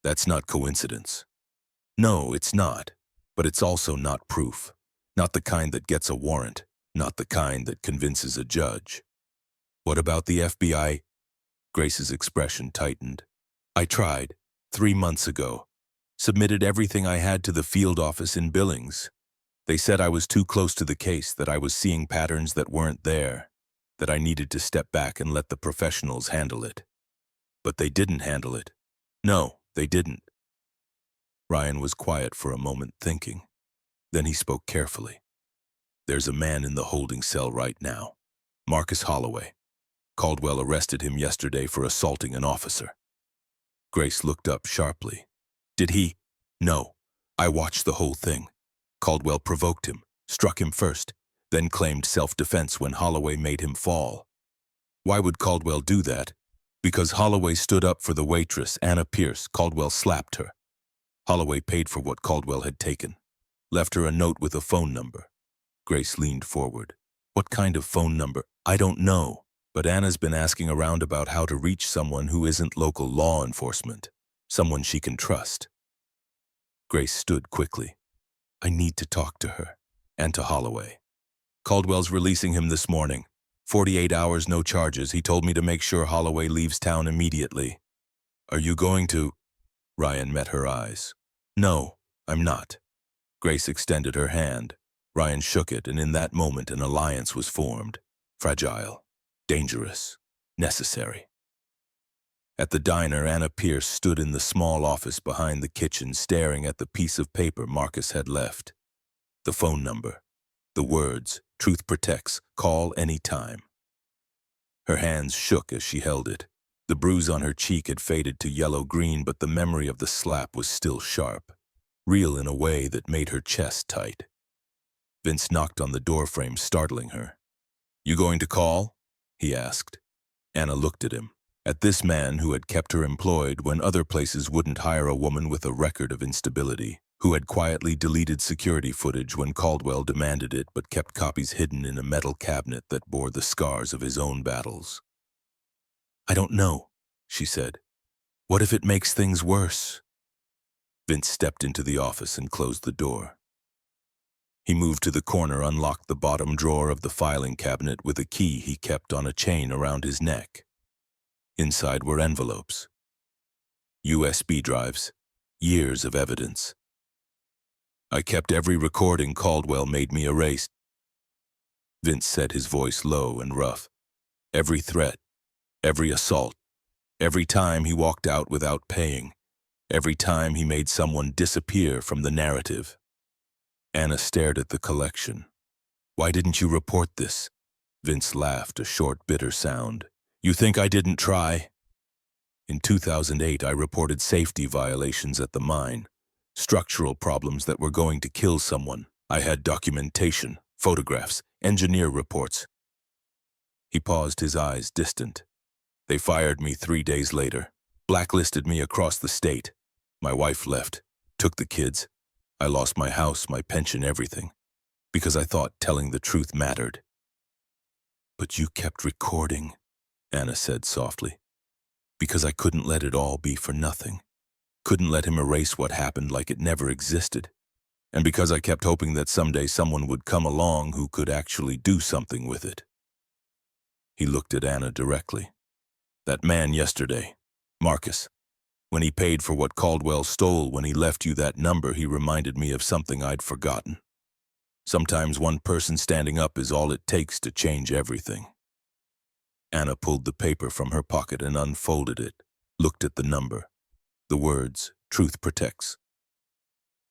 That's not coincidence. No, it's not. But it's also not proof. Not the kind that gets a warrant. Not the kind that convinces a judge. What about the FBI? Grace's expression tightened. I tried, 3 months ago. Submitted everything I had to the field office in Billings. They said I was too close to the case, that I was seeing patterns that weren't there, that I needed to step back and let the professionals handle it. But they didn't handle it. No, they didn't. Ryan was quiet for a moment, thinking. Then he spoke carefully. There's a man in the holding cell right now. Marcus Holloway. Caldwell arrested him yesterday for assaulting an officer. Grace looked up sharply. Did he? No. I watched the whole thing. Caldwell provoked him, struck him first, then claimed self-defense when Holloway made him fall. Why would Caldwell do that? Because Holloway stood up for the waitress, Anna Pierce. Caldwell slapped her. Holloway paid for what Caldwell had taken. Left her a note with a phone number. Grace leaned forward. What kind of phone number? I don't know. But Anna's been asking around about how to reach someone who isn't local law enforcement, someone she can trust. Grace stood quickly. I need to talk to her, and to Holloway. Caldwell's releasing him this morning. 48 hours, no charges. He told me to make sure Holloway leaves town immediately. Are you going to? Ryan met her eyes. No, I'm not. Grace extended her hand. Ryan shook it, and in that moment an alliance was formed. Fragile. Dangerous, necessary. At the diner, Anna Pierce stood in the small office behind the kitchen, staring at the piece of paper Marcus had left. The phone number, the words, truth protects, call any time. Her hands shook as she held it. The bruise on her cheek had faded to yellow-green, but the memory of the slap was still sharp, real in a way that made her chest tight. Vince knocked on the doorframe, startling her. You going to call? He asked. Anna looked at him, at this man who had kept her employed when other places wouldn't hire a woman with a record of instability, who had quietly deleted security footage when Caldwell demanded it but kept copies hidden in a metal cabinet that bore the scars of his own battles. I don't know, she said. What if it makes things worse? Vince stepped into the office and closed the door. He moved to the corner, unlocked the bottom drawer of the filing cabinet with a key he kept on a chain around his neck. Inside were envelopes. USB drives. Years of evidence. I kept every recording Caldwell made me erase. Vince said, his voice low and rough. Every threat. Every assault. Every time he walked out without paying. Every time he made someone disappear from the narrative. Anna stared at the collection. Why didn't you report this? Vince laughed, a short, bitter sound. You think I didn't try? In 2008, I reported safety violations at the mine. Structural problems that were going to kill someone. I had documentation, photographs, engineer reports. He paused, his eyes distant. They fired me 3 days later. Blacklisted me across the state. My wife left, took the kids. I lost my house, my pension, everything, because I thought telling the truth mattered. But you kept recording, Anna said softly, because I couldn't let it all be for nothing. Couldn't let him erase what happened like it never existed. And because I kept hoping that someday someone would come along who could actually do something with it. He looked at Anna directly. That man yesterday, Marcus, when he paid for what Caldwell stole when he left you that number, he reminded me of something I'd forgotten. Sometimes one person standing up is all it takes to change everything. Anna pulled the paper from her pocket and unfolded it, looked at the number, the words, "Truth Protects."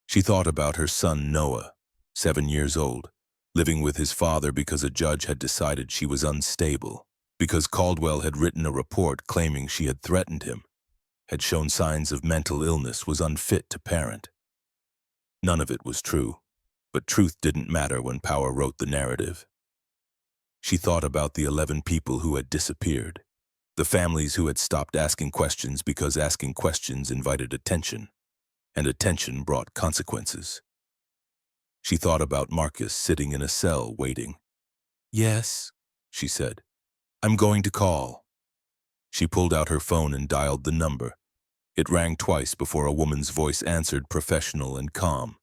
She thought about her son Noah, 7 years old, living with his father because a judge had decided she was unstable, because Caldwell had written a report claiming she had threatened him, had shown signs of mental illness, was unfit to parent. None of it was true, but truth didn't matter when power wrote the narrative. She thought about the 11 people who had disappeared, the families who had stopped asking questions because asking questions invited attention, and attention brought consequences. She thought about Marcus sitting in a cell waiting. "Yes," she said. "I'm going to call." She pulled out her phone and dialed the number. It rang twice before a woman's voice answered, professional and calm.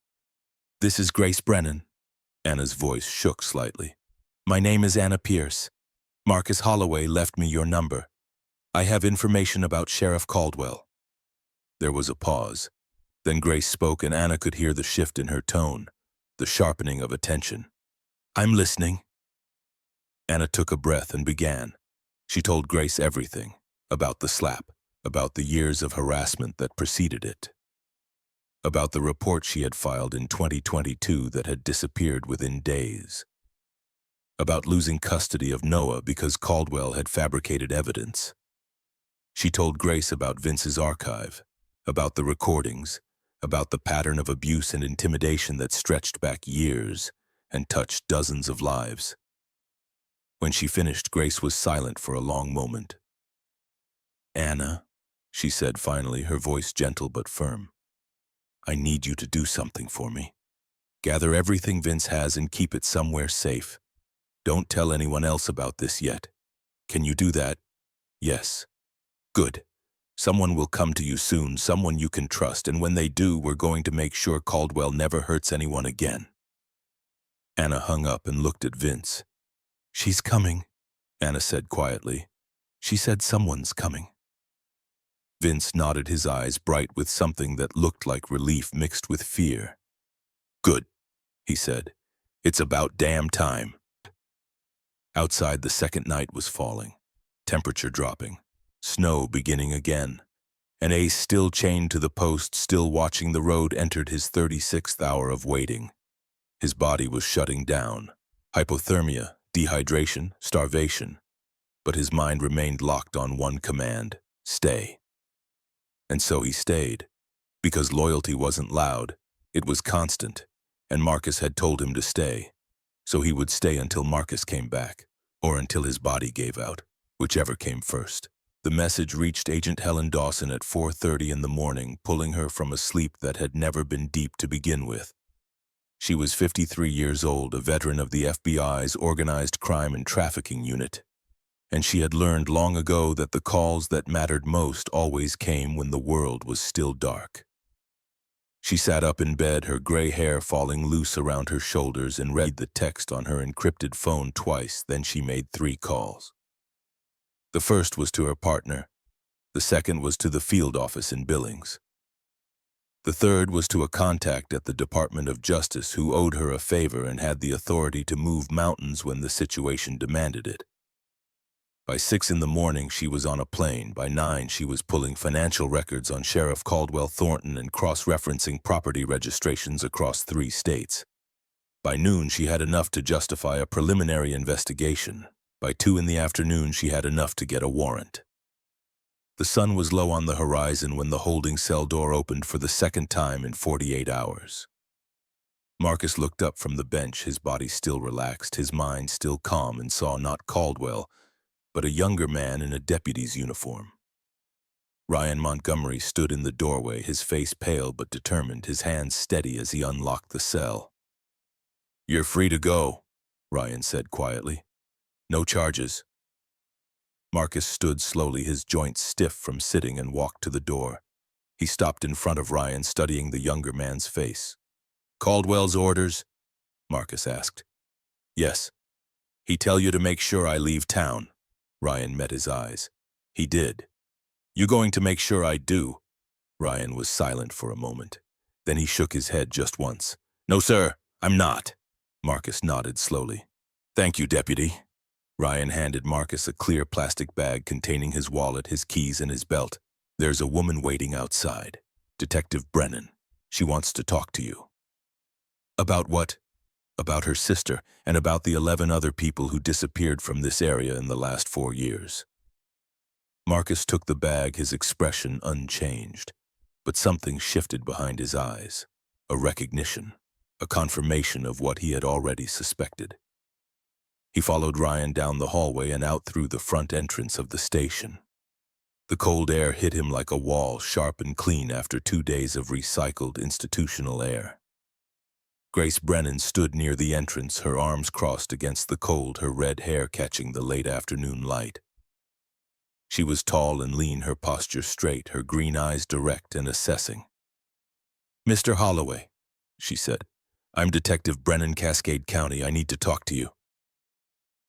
"This is Grace Brennan." Anna's voice shook slightly. "My name is Anna Pierce. Marcus Holloway left me your number. I have information about Sheriff Caldwell." There was a pause. Then Grace spoke, and Anna could hear the shift in her tone, the sharpening of attention. "I'm listening." Anna took a breath and began. She told Grace everything, about the slap, about the years of harassment that preceded it, about the report she had filed in 2022 that had disappeared within days, about losing custody of Noah because Caldwell had fabricated evidence. She told Grace about Vince's archive, about the recordings, about the pattern of abuse and intimidation that stretched back years and touched dozens of lives. When she finished, Grace was silent for a long moment. "Anna," she said finally, her voice gentle but firm, "I need you to do something for me. Gather everything Vince has and keep it somewhere safe. Don't tell anyone else about this yet. Can you do that?" "Yes." "Good. Someone will come to you soon, someone you can trust, and when they do, we're going to make sure Caldwell never hurts anyone again." Anna hung up and looked at Vince. "She's coming," Anna said quietly. "She said someone's coming." Vince nodded, his eyes bright with something that looked like relief mixed with fear. "Good," he said. "It's about damn time." Outside, the second night was falling, temperature dropping, snow beginning again. And Ace, still chained to the post, still watching the road, entered his 36th hour of waiting. His body was shutting down. Hypothermia, dehydration, starvation. But his mind remained locked on one command: stay. And so he stayed, because loyalty wasn't loud, it was constant, and Marcus had told him to stay. So he would stay until Marcus came back, or until his body gave out, whichever came first. The message reached Agent Helen Dawson at 4:30 in the morning, pulling her from a sleep that had never been deep to begin with. She was 53 years old, a veteran of the FBI's Organized Crime and Trafficking Unit, and she had learned long ago that the calls that mattered most always came when the world was still dark. She sat up in bed, her gray hair falling loose around her shoulders, and read the text on her encrypted phone twice. Then she made 3 calls. The first was to her partner. The second was to the field office in Billings. The third was to a contact at the Department of Justice who owed her a favor and had the authority to move mountains when the situation demanded it. By 6 in the morning, she was on a plane. By 9, she was pulling financial records on Sheriff Caldwell Thornton and cross-referencing property registrations across 3 states. By noon, she had enough to justify a preliminary investigation. By 2 in the afternoon, she had enough to get a warrant. The sun was low on the horizon when the holding cell door opened for the second time in 48 hours. Marcus looked up from the bench, his body still relaxed, his mind still calm, and saw not Caldwell, but a younger man in a deputy's uniform. Ryan Montgomery stood in the doorway, his face pale but determined, his hands steady as he unlocked the cell. "You're free to go," Ryan said quietly. "No charges." Marcus stood slowly, his joints stiff from sitting, and walked to the door. He stopped in front of Ryan, studying the younger man's face. Caldwell's orders? Marcus asked. Yes. He tell you to make sure I leave town. Ryan met his eyes. He did. You going to make sure I do? Ryan was silent for a moment. Then he shook his head just once. No, sir, I'm not. Marcus nodded slowly. Thank you, Deputy. Ryan handed Marcus a clear plastic bag containing his wallet, his keys, and his belt. There's a woman waiting outside. Detective Brennan. She wants to talk to you. About what? About her sister, and about the 11 other people who disappeared from this area in the last 4 years. Marcus took the bag, his expression unchanged. But something shifted behind his eyes. A recognition, a confirmation of what he had already suspected. He followed Ryan down the hallway and out through the front entrance of the station. The cold air hit him like a wall, sharp and clean after 2 days of recycled institutional air. Grace Brennan stood near the entrance, her arms crossed against the cold, her red hair catching the late afternoon light. She was tall and lean, her posture straight, her green eyes direct and assessing. Mr. Holloway, she said, I'm Detective Brennan, Cascade County. I need to talk to you.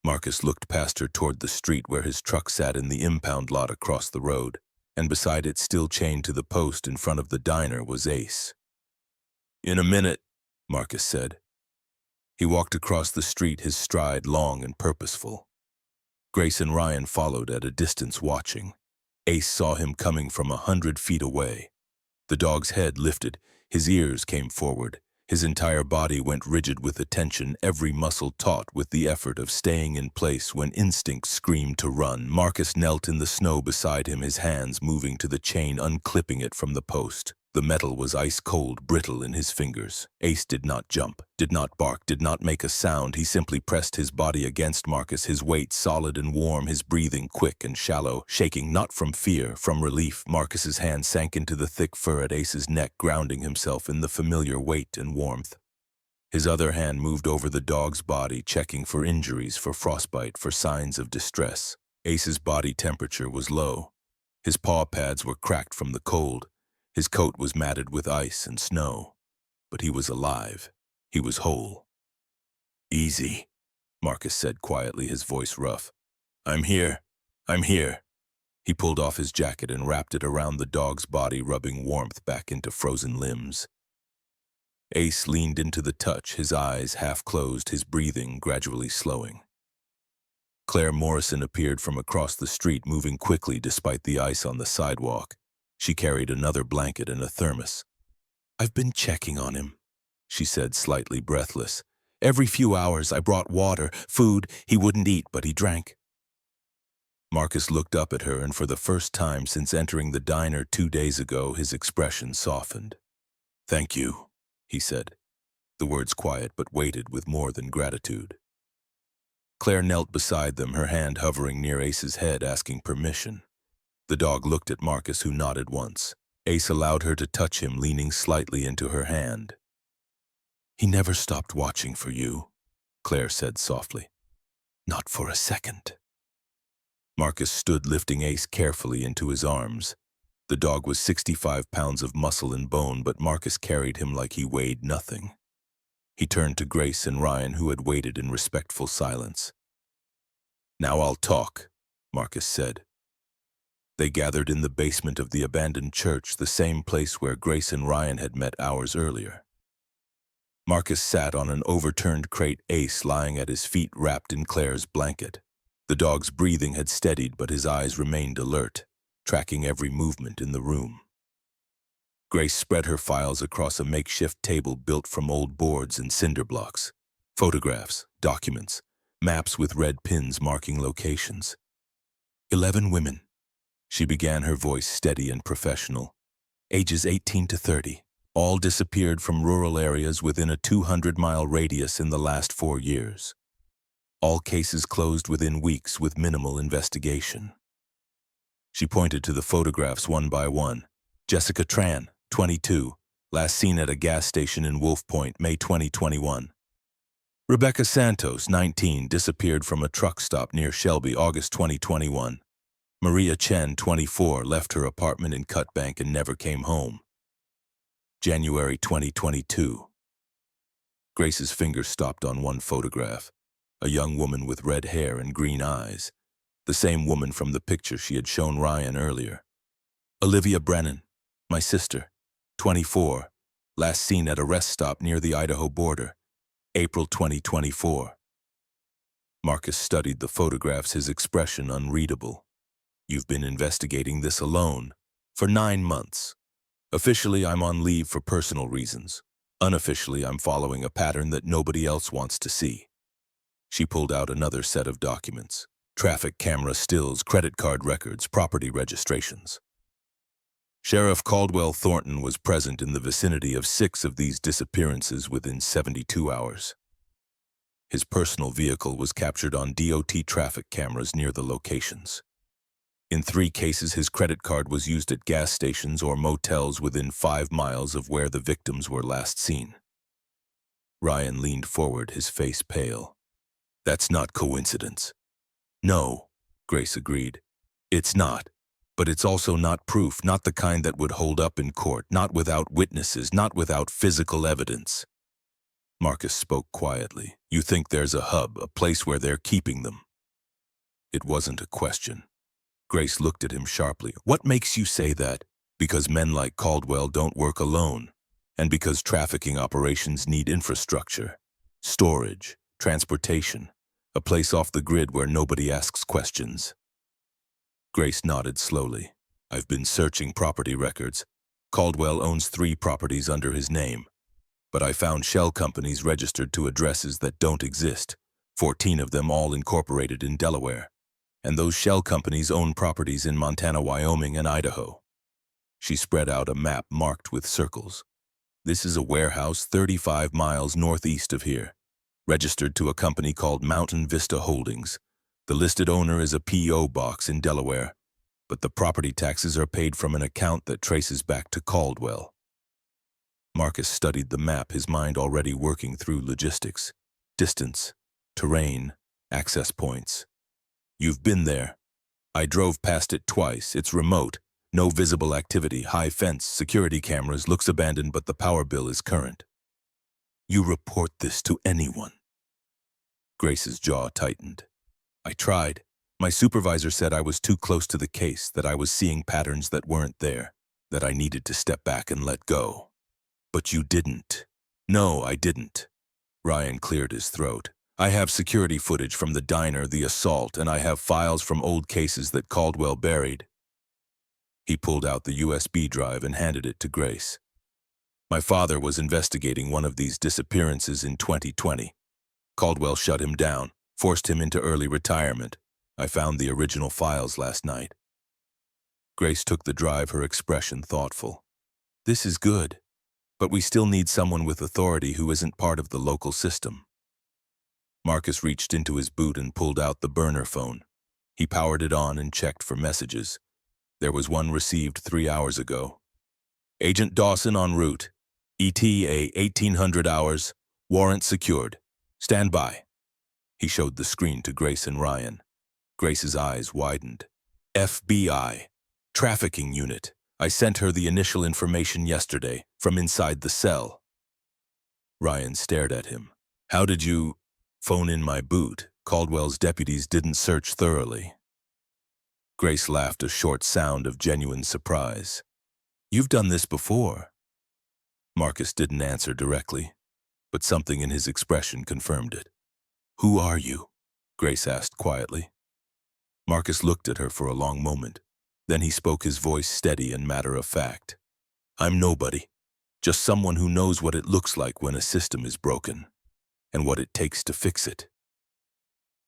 Marcus looked past her toward the street where his truck sat in the impound lot across the road, and beside it, still chained to the post in front of the diner, was Ace. In a minute, Marcus said. He walked across the street, his stride long and purposeful. Grace and Ryan followed at a distance watching. Ace saw him coming from 100 feet away. The dog's head lifted, his ears came forward. His entire body went rigid with attention, every muscle taut with the effort of staying in place when instinct screamed to run. Marcus knelt in the snow beside him, his hands moving to the chain, unclipping it from the post. The metal was ice-cold, brittle in his fingers. Ace did not jump, did not bark, did not make a sound. He simply pressed his body against Marcus, his weight solid and warm, his breathing quick and shallow, shaking not from fear, from relief. Marcus's hand sank into the thick fur at Ace's neck, grounding himself in the familiar weight and warmth. His other hand moved over the dog's body, checking for injuries, for frostbite, for signs of distress. Ace's body temperature was low. His paw pads were cracked from the cold. His coat was matted with ice and snow, but he was alive. He was whole. Easy, Marcus said quietly, his voice rough. I'm here. I'm here. He pulled off his jacket and wrapped it around the dog's body, rubbing warmth back into frozen limbs. Ace leaned into the touch, his eyes half closed, his breathing gradually slowing. Claire Morrison appeared from across the street, moving quickly despite the ice on the sidewalk. She carried another blanket and a thermos. I've been checking on him, she said, slightly breathless. Every few hours I brought water, food. He wouldn't eat, but he drank. Marcus looked up at her, and for the first time since entering the diner 2 days ago, his expression softened. Thank you, he said. The words quiet but weighted with more than gratitude. Claire knelt beside them, her hand hovering near Ace's head, asking permission. The dog looked at Marcus, who nodded once. Ace allowed her to touch him, leaning slightly into her hand. He never stopped watching for you, Claire said softly. Not for a second. Marcus stood, lifting Ace carefully into his arms. The dog was 65 pounds of muscle and bone, but Marcus carried him like he weighed nothing. He turned to Grace and Ryan, who had waited in respectful silence. Now I'll talk, Marcus said. They gathered in the basement of the abandoned church, the same place where Grace and Ryan had met hours earlier. Marcus sat on an overturned crate, Ace lying at his feet wrapped in Claire's blanket. The dog's breathing had steadied, but his eyes remained alert, tracking every movement in the room. Grace spread her files across a makeshift table built from old boards and cinder blocks. Photographs, documents, maps with red pins marking locations. 11 women. She began, her voice steady and professional. Ages 18 to 30. All disappeared from rural areas within a 200-mile radius in the last 4 years. All cases closed within weeks with minimal investigation. She pointed to the photographs one by one. Jessica Tran, 22, last seen at a gas station in Wolf Point, May 2021. Rebecca Santos, 19, disappeared from a truck stop near Shelby, August 2021. Maria Chen, 24, left her apartment in Cutbank and never came home. January 2022. Grace's finger stopped on one photograph, a young woman with red hair and green eyes, the same woman from the picture she had shown Ryan earlier. Olivia Brennan, my sister, 24, last seen at a rest stop near the Idaho border, April 2024. Marcus studied the photographs, his expression unreadable. You've been investigating this alone for 9 months. Officially, I'm on leave for personal reasons. Unofficially, I'm following a pattern that nobody else wants to see. She pulled out another set of documents. Traffic camera stills, credit card records, property registrations. Sheriff Caldwell Thornton was present in the vicinity of 6 of these disappearances within 72 hours. His personal vehicle was captured on DOT traffic cameras near the locations. In 3 cases, his credit card was used at gas stations or motels within 5 miles of where the victims were last seen. Ryan leaned forward, his face pale. That's not coincidence. No, Grace agreed. It's not. But it's also not proof, not the kind that would hold up in court, not without witnesses, not without physical evidence. Marcus spoke quietly. You think there's a hub, a place where they're keeping them? It wasn't a question. Grace looked at him sharply. What makes you say that? Because men like Caldwell don't work alone, and because trafficking operations need infrastructure, storage, transportation, a place off the grid where nobody asks questions. Grace nodded slowly. I've been searching property records. Caldwell owns 3 properties under his name, but I found shell companies registered to addresses that don't exist, 14 of them all incorporated in Delaware. And those shell companies own properties in Montana, Wyoming, and Idaho. She spread out a map marked with circles. This is a warehouse 35 miles northeast of here, registered to a company called Mountain Vista Holdings. The listed owner is a P.O. box in Delaware, but the property taxes are paid from an account that traces back to Caldwell. Marcus studied the map, his mind already working through logistics, distance, terrain, access points. You've been there. I drove past it twice. It's remote. No visible activity, high fence, security cameras, looks abandoned, but the power bill is current. You report this to anyone? Grace's jaw tightened. I tried. My supervisor said I was too close to the case, that I was seeing patterns that weren't there, that I needed to step back and let go. But you didn't. No, I didn't. Ryan cleared his throat. I have security footage from the diner, the assault, and I have files from old cases that Caldwell buried. He pulled out the USB drive and handed it to Grace. My father was investigating one of these disappearances in 2020. Caldwell shut him down, forced him into early retirement. I found the original files last night. Grace took the drive, her expression thoughtful. This is good, but we still need someone with authority who isn't part of the local system. Marcus reached into his boot and pulled out the burner phone. He powered it on and checked for messages. There was one received 3 hours ago. Agent Dawson en route. ETA 1800 hours. Warrant secured. Stand by. He showed the screen to Grace and Ryan. Grace's eyes widened. FBI. Trafficking unit. I sent her the initial information yesterday from inside the cell. Ryan stared at him. How did you... Phone in my boot. Caldwell's deputies didn't search thoroughly. Grace laughed, a short sound of genuine surprise. You've done this before. Marcus didn't answer directly, but something in his expression confirmed it. Who are you? Grace asked quietly. Marcus looked at her for a long moment. Then he spoke, his voice steady and matter-of-fact. I'm nobody. Just someone who knows what it looks like when a system is broken, and what it takes to fix it.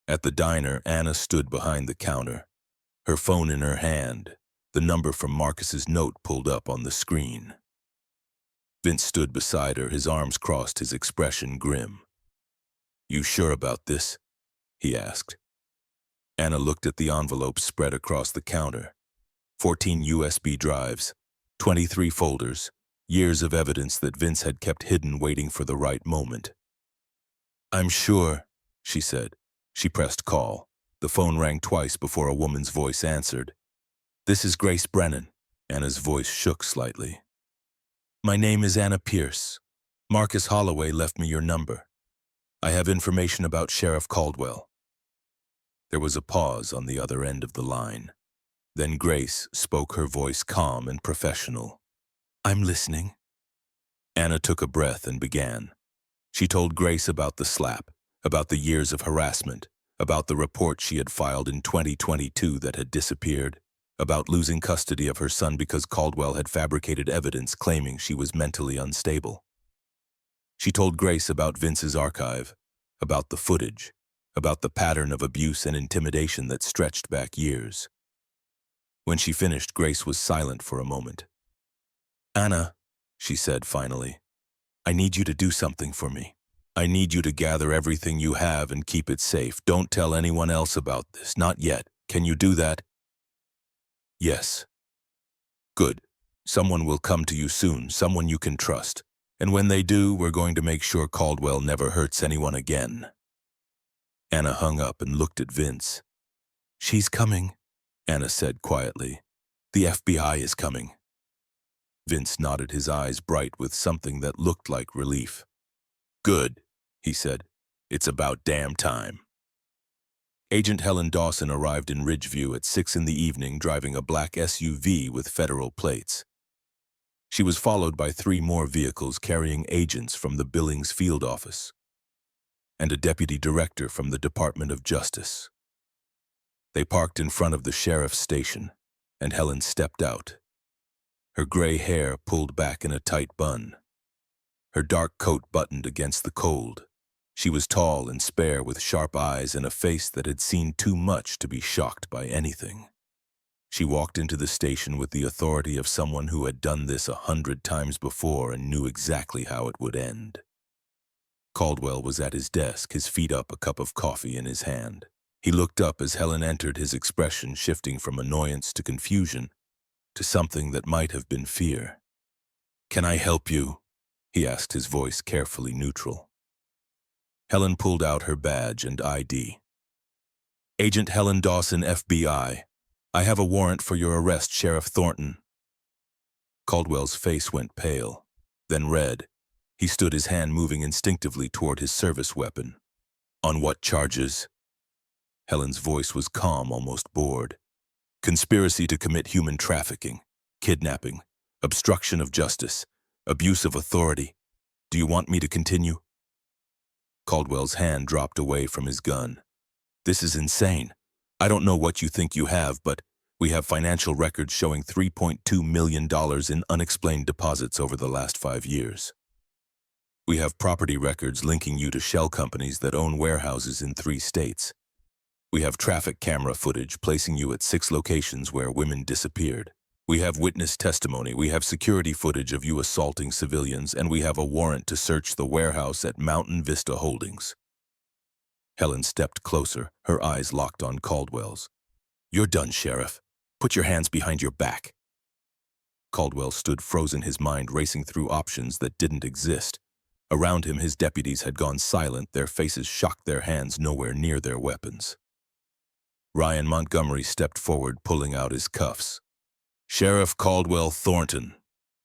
At the diner, Anna stood behind the counter, her phone in her hand, the number from Marcus's note pulled up on the screen. Vince stood beside her, his arms crossed, his expression grim. You sure about this? He asked. Anna looked at the envelopes spread across the counter. 14 USB drives, 23 folders, years of evidence that Vince had kept hidden, waiting for the right moment. I'm sure, she said. She pressed call. The phone rang twice before a woman's voice answered. This is Grace Brennan. Anna's voice shook slightly. My name is Anna Pierce. Marcus Holloway left me your number. I have information about Sheriff Caldwell. There was a pause on the other end of the line. Then Grace spoke, her voice calm and professional. I'm listening. Anna took a breath and began. She told Grace about the slap, about the years of harassment, about the report she had filed in 2022 that had disappeared, about losing custody of her son because Caldwell had fabricated evidence claiming she was mentally unstable. She told Grace about Vince's archive, about the footage, about the pattern of abuse and intimidation that stretched back years. When she finished, Grace was silent for a moment. Anna, she said finally, I need you to do something for me. I need you to gather everything you have and keep it safe. Don't tell anyone else about this, not yet. Can you do that? Yes. Good. Someone will come to you soon, someone you can trust. And when they do, we're going to make sure Caldwell never hurts anyone again. Anna hung up and looked at Vince. She's coming, Anna said quietly. The FBI is coming. Vince nodded, his eyes bright with something that looked like relief. Good, he said. It's about damn time. Agent Helen Dawson arrived in Ridgeview at 6 p.m. driving a black SUV with federal plates. She was followed by 3 more vehicles carrying agents from the Billings field office and a deputy director from the Department of Justice. They parked in front of the sheriff's station, and Helen stepped out. Her gray hair pulled back in a tight bun. Her dark coat buttoned against the cold. She was tall and spare with sharp eyes and a face that had seen too much to be shocked by anything. She walked into the station with the authority of someone who had done this 100 times before and knew exactly how it would end. Caldwell was at his desk, his feet up, a cup of coffee in his hand. He looked up as Helen entered, his expression shifting from annoyance to confusion to something that might have been fear. Can I help you? He asked, his voice carefully neutral. Helen pulled out her badge and ID. Agent Helen Dawson, FBI. I have a warrant for your arrest, Sheriff Thornton. Caldwell's face went pale, then red. He stood, his hand moving instinctively toward his service weapon. On what charges? Helen's voice was calm, almost bored. Conspiracy to commit human trafficking, kidnapping, obstruction of justice, abuse of authority. Do you want me to continue? Caldwell's hand dropped away from his gun. This is insane. I don't know what you think you have, but we have financial records showing $3.2 million in unexplained deposits over the last 5 years. We have property records linking you to shell companies that own warehouses in 3 states. We have traffic camera footage placing you at 6 locations where women disappeared. We have witness testimony, we have security footage of you assaulting civilians, and we have a warrant to search the warehouse at Mountain Vista Holdings. Helen stepped closer, her eyes locked on Caldwell's. You're done, Sheriff. Put your hands behind your back. Caldwell stood frozen, his mind racing through options that didn't exist. Around him, his deputies had gone silent, their faces shocked, their hands nowhere near their weapons. Ryan Montgomery stepped forward, pulling out his cuffs. Sheriff Caldwell Thornton,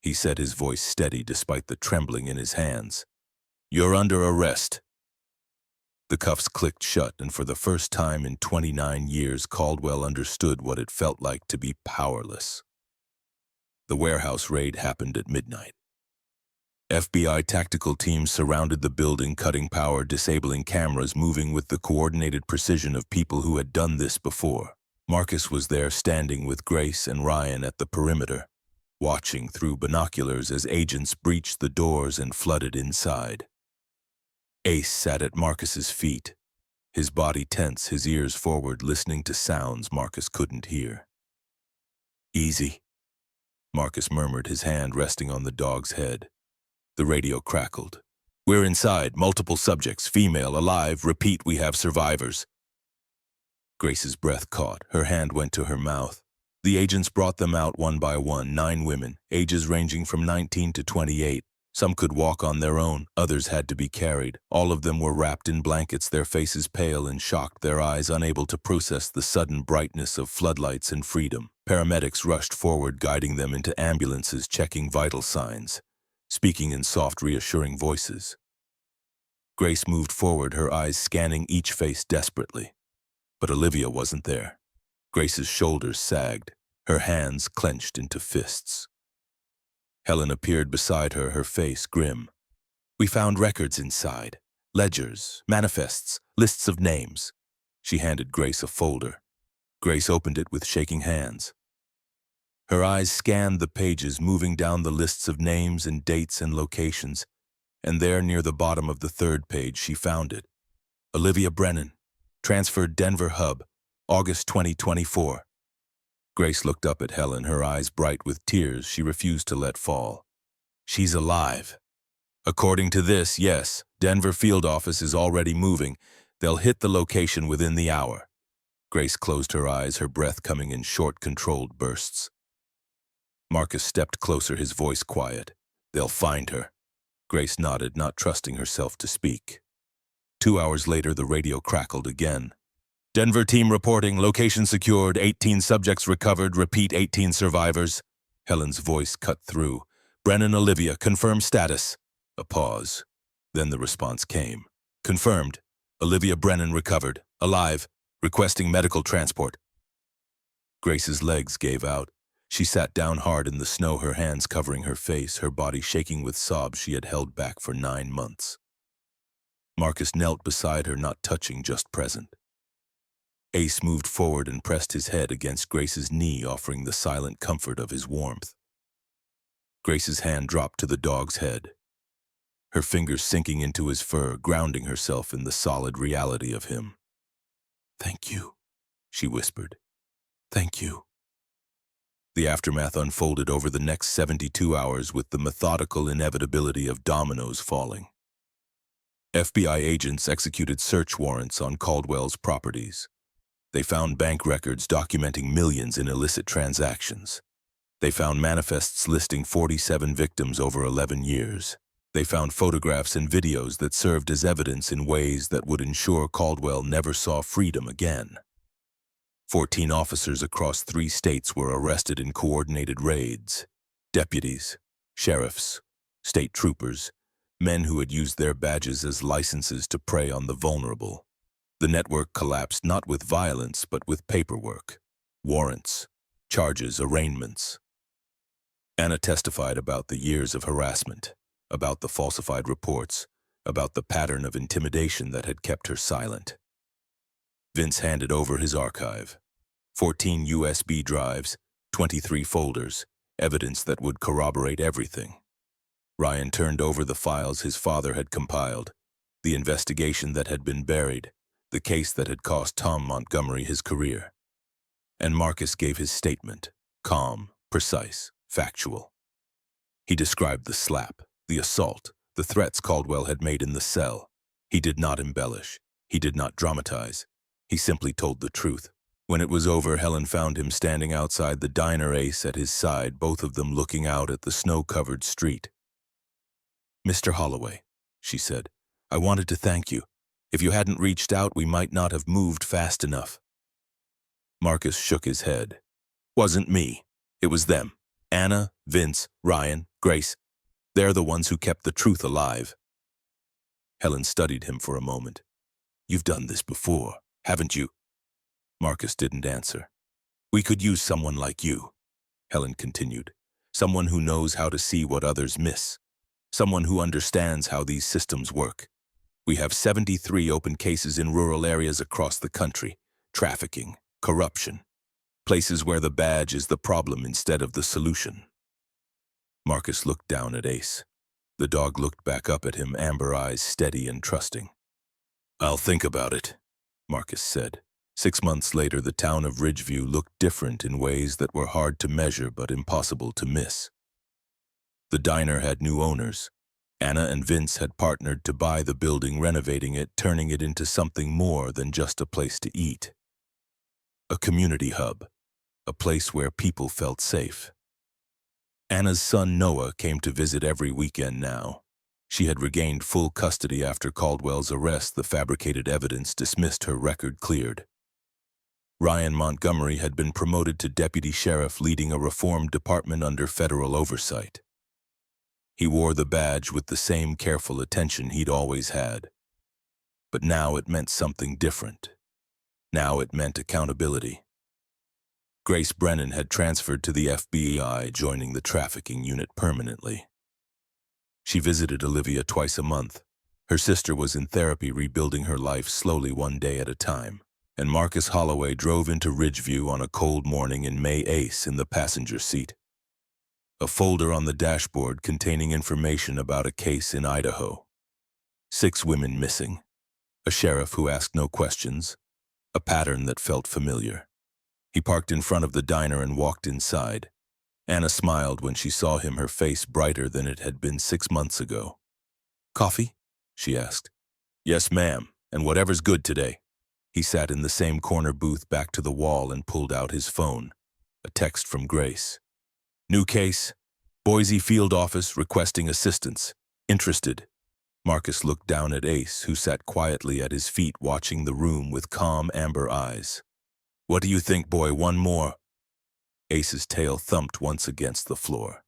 he said, his voice steady despite the trembling in his hands. You're under arrest. The cuffs clicked shut, and for the first time in 29 years, Caldwell understood what it felt like to be powerless. The warehouse raid happened at midnight. FBI tactical teams surrounded the building, cutting power, disabling cameras, moving with the coordinated precision of people who had done this before. Marcus was there, standing with Grace and Ryan at the perimeter, watching through binoculars as agents breached the doors and flooded inside. Ace sat at Marcus's feet, his body tense, his ears forward, listening to sounds Marcus couldn't hear. Easy, Marcus murmured, his hand resting on the dog's head. The radio crackled. We're inside, multiple subjects, female, alive, repeat, we have survivors. Grace's breath caught, her hand went to her mouth. The agents brought them out one by one, 9 women, ages ranging from 19 to 28. Some could walk on their own, others had to be carried. All of them were wrapped in blankets, their faces pale and shocked, their eyes unable to process the sudden brightness of floodlights and freedom. Paramedics rushed forward, guiding them into ambulances, checking vital signs. speaking in soft, reassuring voices. Grace moved forward, her eyes scanning each face desperately. But Olivia wasn't there. Grace's shoulders sagged, her hands clenched into fists. Helen appeared beside her, her face grim. "We found records inside. Ledgers, manifests, lists of names." She handed Grace a folder. Grace opened it with shaking hands. Her eyes scanned the pages, moving down the lists of names and dates and locations, and there near the bottom of the third page she found it. Olivia Brennan, transferred Denver Hub, August 2024. Grace looked up at Helen, her eyes bright with tears she refused to let fall. "She's alive." "According to this, yes. Denver field office is already moving. They'll hit the location within the hour." Grace closed her eyes, her breath coming in short, controlled bursts. Marcus stepped closer, his voice quiet. "They'll find her." Grace nodded, not trusting herself to speak. 2 hours later, the radio crackled again. "Denver team reporting, location secured, 18 subjects recovered, repeat 18 survivors." Helen's voice cut through. "Brennan, Olivia, confirm status." A pause. Then the response came. "Confirmed. Olivia Brennan recovered, alive, requesting medical transport." Grace's legs gave out. She sat down hard in the snow, her hands covering her face, her body shaking with sobs she had held back for 9 months. Marcus knelt beside her, not touching, just present. Ace moved forward and pressed his head against Grace's knee, offering the silent comfort of his warmth. Grace's hand dropped to the dog's head, her fingers sinking into his fur, grounding herself in the solid reality of him. "Thank you," she whispered. "Thank you." The aftermath unfolded over the next 72 hours with the methodical inevitability of dominoes falling. FBI agents executed search warrants on Caldwell's properties. They found bank records documenting millions in illicit transactions. They found manifests listing 47 victims over 11 years. They found photographs and videos that served as evidence in ways that would ensure Caldwell never saw freedom again. 14 officers across 3 states were arrested in coordinated raids. Deputies, sheriffs, state troopers, men who had used their badges as licenses to prey on the vulnerable. The network collapsed not with violence, but with paperwork, warrants, charges, arraignments. Anna testified about the years of harassment, about the falsified reports, about the pattern of intimidation that had kept her silent. Vince handed over his archive. 14 USB drives, 23 folders, evidence that would corroborate everything. Ryan turned over the files his father had compiled, the investigation that had been buried, the case that had cost Tom Montgomery his career. And Marcus gave his statement, calm, precise, factual. He described the slap, the assault, the threats Caldwell had made in the cell. He did not embellish. He did not dramatize. He simply told the truth. When it was over, Helen found him standing outside the diner, Ace at his side, both of them looking out at the snow-covered street. "Mr. Holloway," she said, "I wanted to thank you. If you hadn't reached out, we might not have moved fast enough." Marcus shook his head. "Wasn't me. It was them. Anna, Vince, Ryan, Grace. They're the ones who kept the truth alive." Helen studied him for a moment. "You've done this before, haven't you?" Marcus didn't answer. "We could use someone like you," Helen continued. "Someone who knows how to see what others miss. Someone who understands how these systems work. We have 73 open cases in rural areas across the country. Trafficking, corruption. Places where the badge is the problem instead of the solution." Marcus looked down at Ace. The dog looked back up at him, amber eyes steady and trusting. "I'll think about it," Marcus said. 6 months later, the town of Ridgeview looked different in ways that were hard to measure but impossible to miss. The diner had new owners. Anna and Vince had partnered to buy the building, renovating it, turning it into something more than just a place to eat. A community hub, a place where people felt safe. Anna's son Noah came to visit every weekend now. She had regained full custody after Caldwell's arrest. The fabricated evidence dismissed, her record cleared. Ryan Montgomery had been promoted to deputy sheriff, leading a reformed department under federal oversight. He wore the badge with the same careful attention he'd always had. But now it meant something different. Now it meant accountability. Grace Brennan had transferred to the FBI, joining the trafficking unit permanently. She visited Olivia twice a month. Her sister was in therapy, rebuilding her life slowly, one day at a time. And Marcus Holloway drove into Ridgeview on a cold morning in May, Ace in the passenger seat. A folder on the dashboard containing information about a case in Idaho. 6 women missing. A sheriff who asked no questions. A pattern that felt familiar. He parked in front of the diner and walked inside. Anna smiled when she saw him, her face brighter than it had been 6 months ago. "Coffee?" she asked. "Yes, ma'am, and whatever's good today." He sat in the same corner booth, back to the wall, and pulled out his phone. A text from Grace. "New case. Boise field office requesting assistance. Interested." Marcus looked down at Ace, who sat quietly at his feet, watching the room with calm amber eyes. "What do you think, boy? One more?" Ace's tail thumped once against the floor.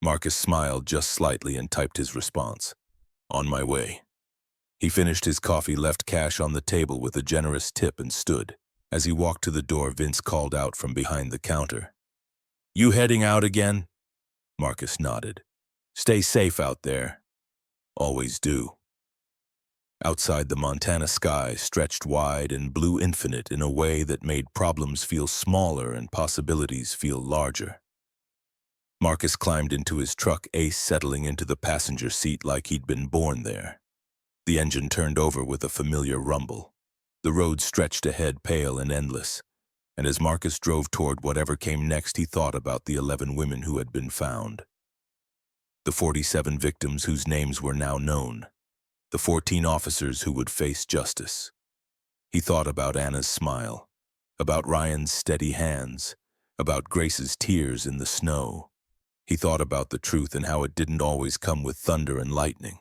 Marcus smiled just slightly and typed his response. "On my way." He finished his coffee, left cash on the table with a generous tip, and stood. As he walked to the door, Vince called out from behind the counter. "You heading out again?" Marcus nodded. "Stay safe out there." "Always do." Outside, the Montana sky stretched wide and blue infinite in a way that made problems feel smaller and possibilities feel larger. Marcus climbed into his truck, Ace settling into the passenger seat like he'd been born there. The engine turned over with a familiar rumble. The road stretched ahead, pale and endless, and as Marcus drove toward whatever came next, he thought about the 11 women who had been found. The 47 victims whose names were now known. The 14 officers who would face justice. He thought about Anna's smile, about Ryan's steady hands, about Grace's tears in the snow. He thought about the truth and how it didn't always come with thunder and lightning.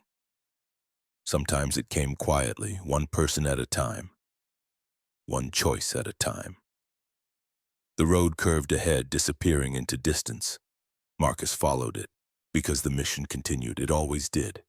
Sometimes it came quietly, one person at a time, one choice at a time. The road curved ahead, disappearing into distance. Marcus followed it, because the mission continued. It always did.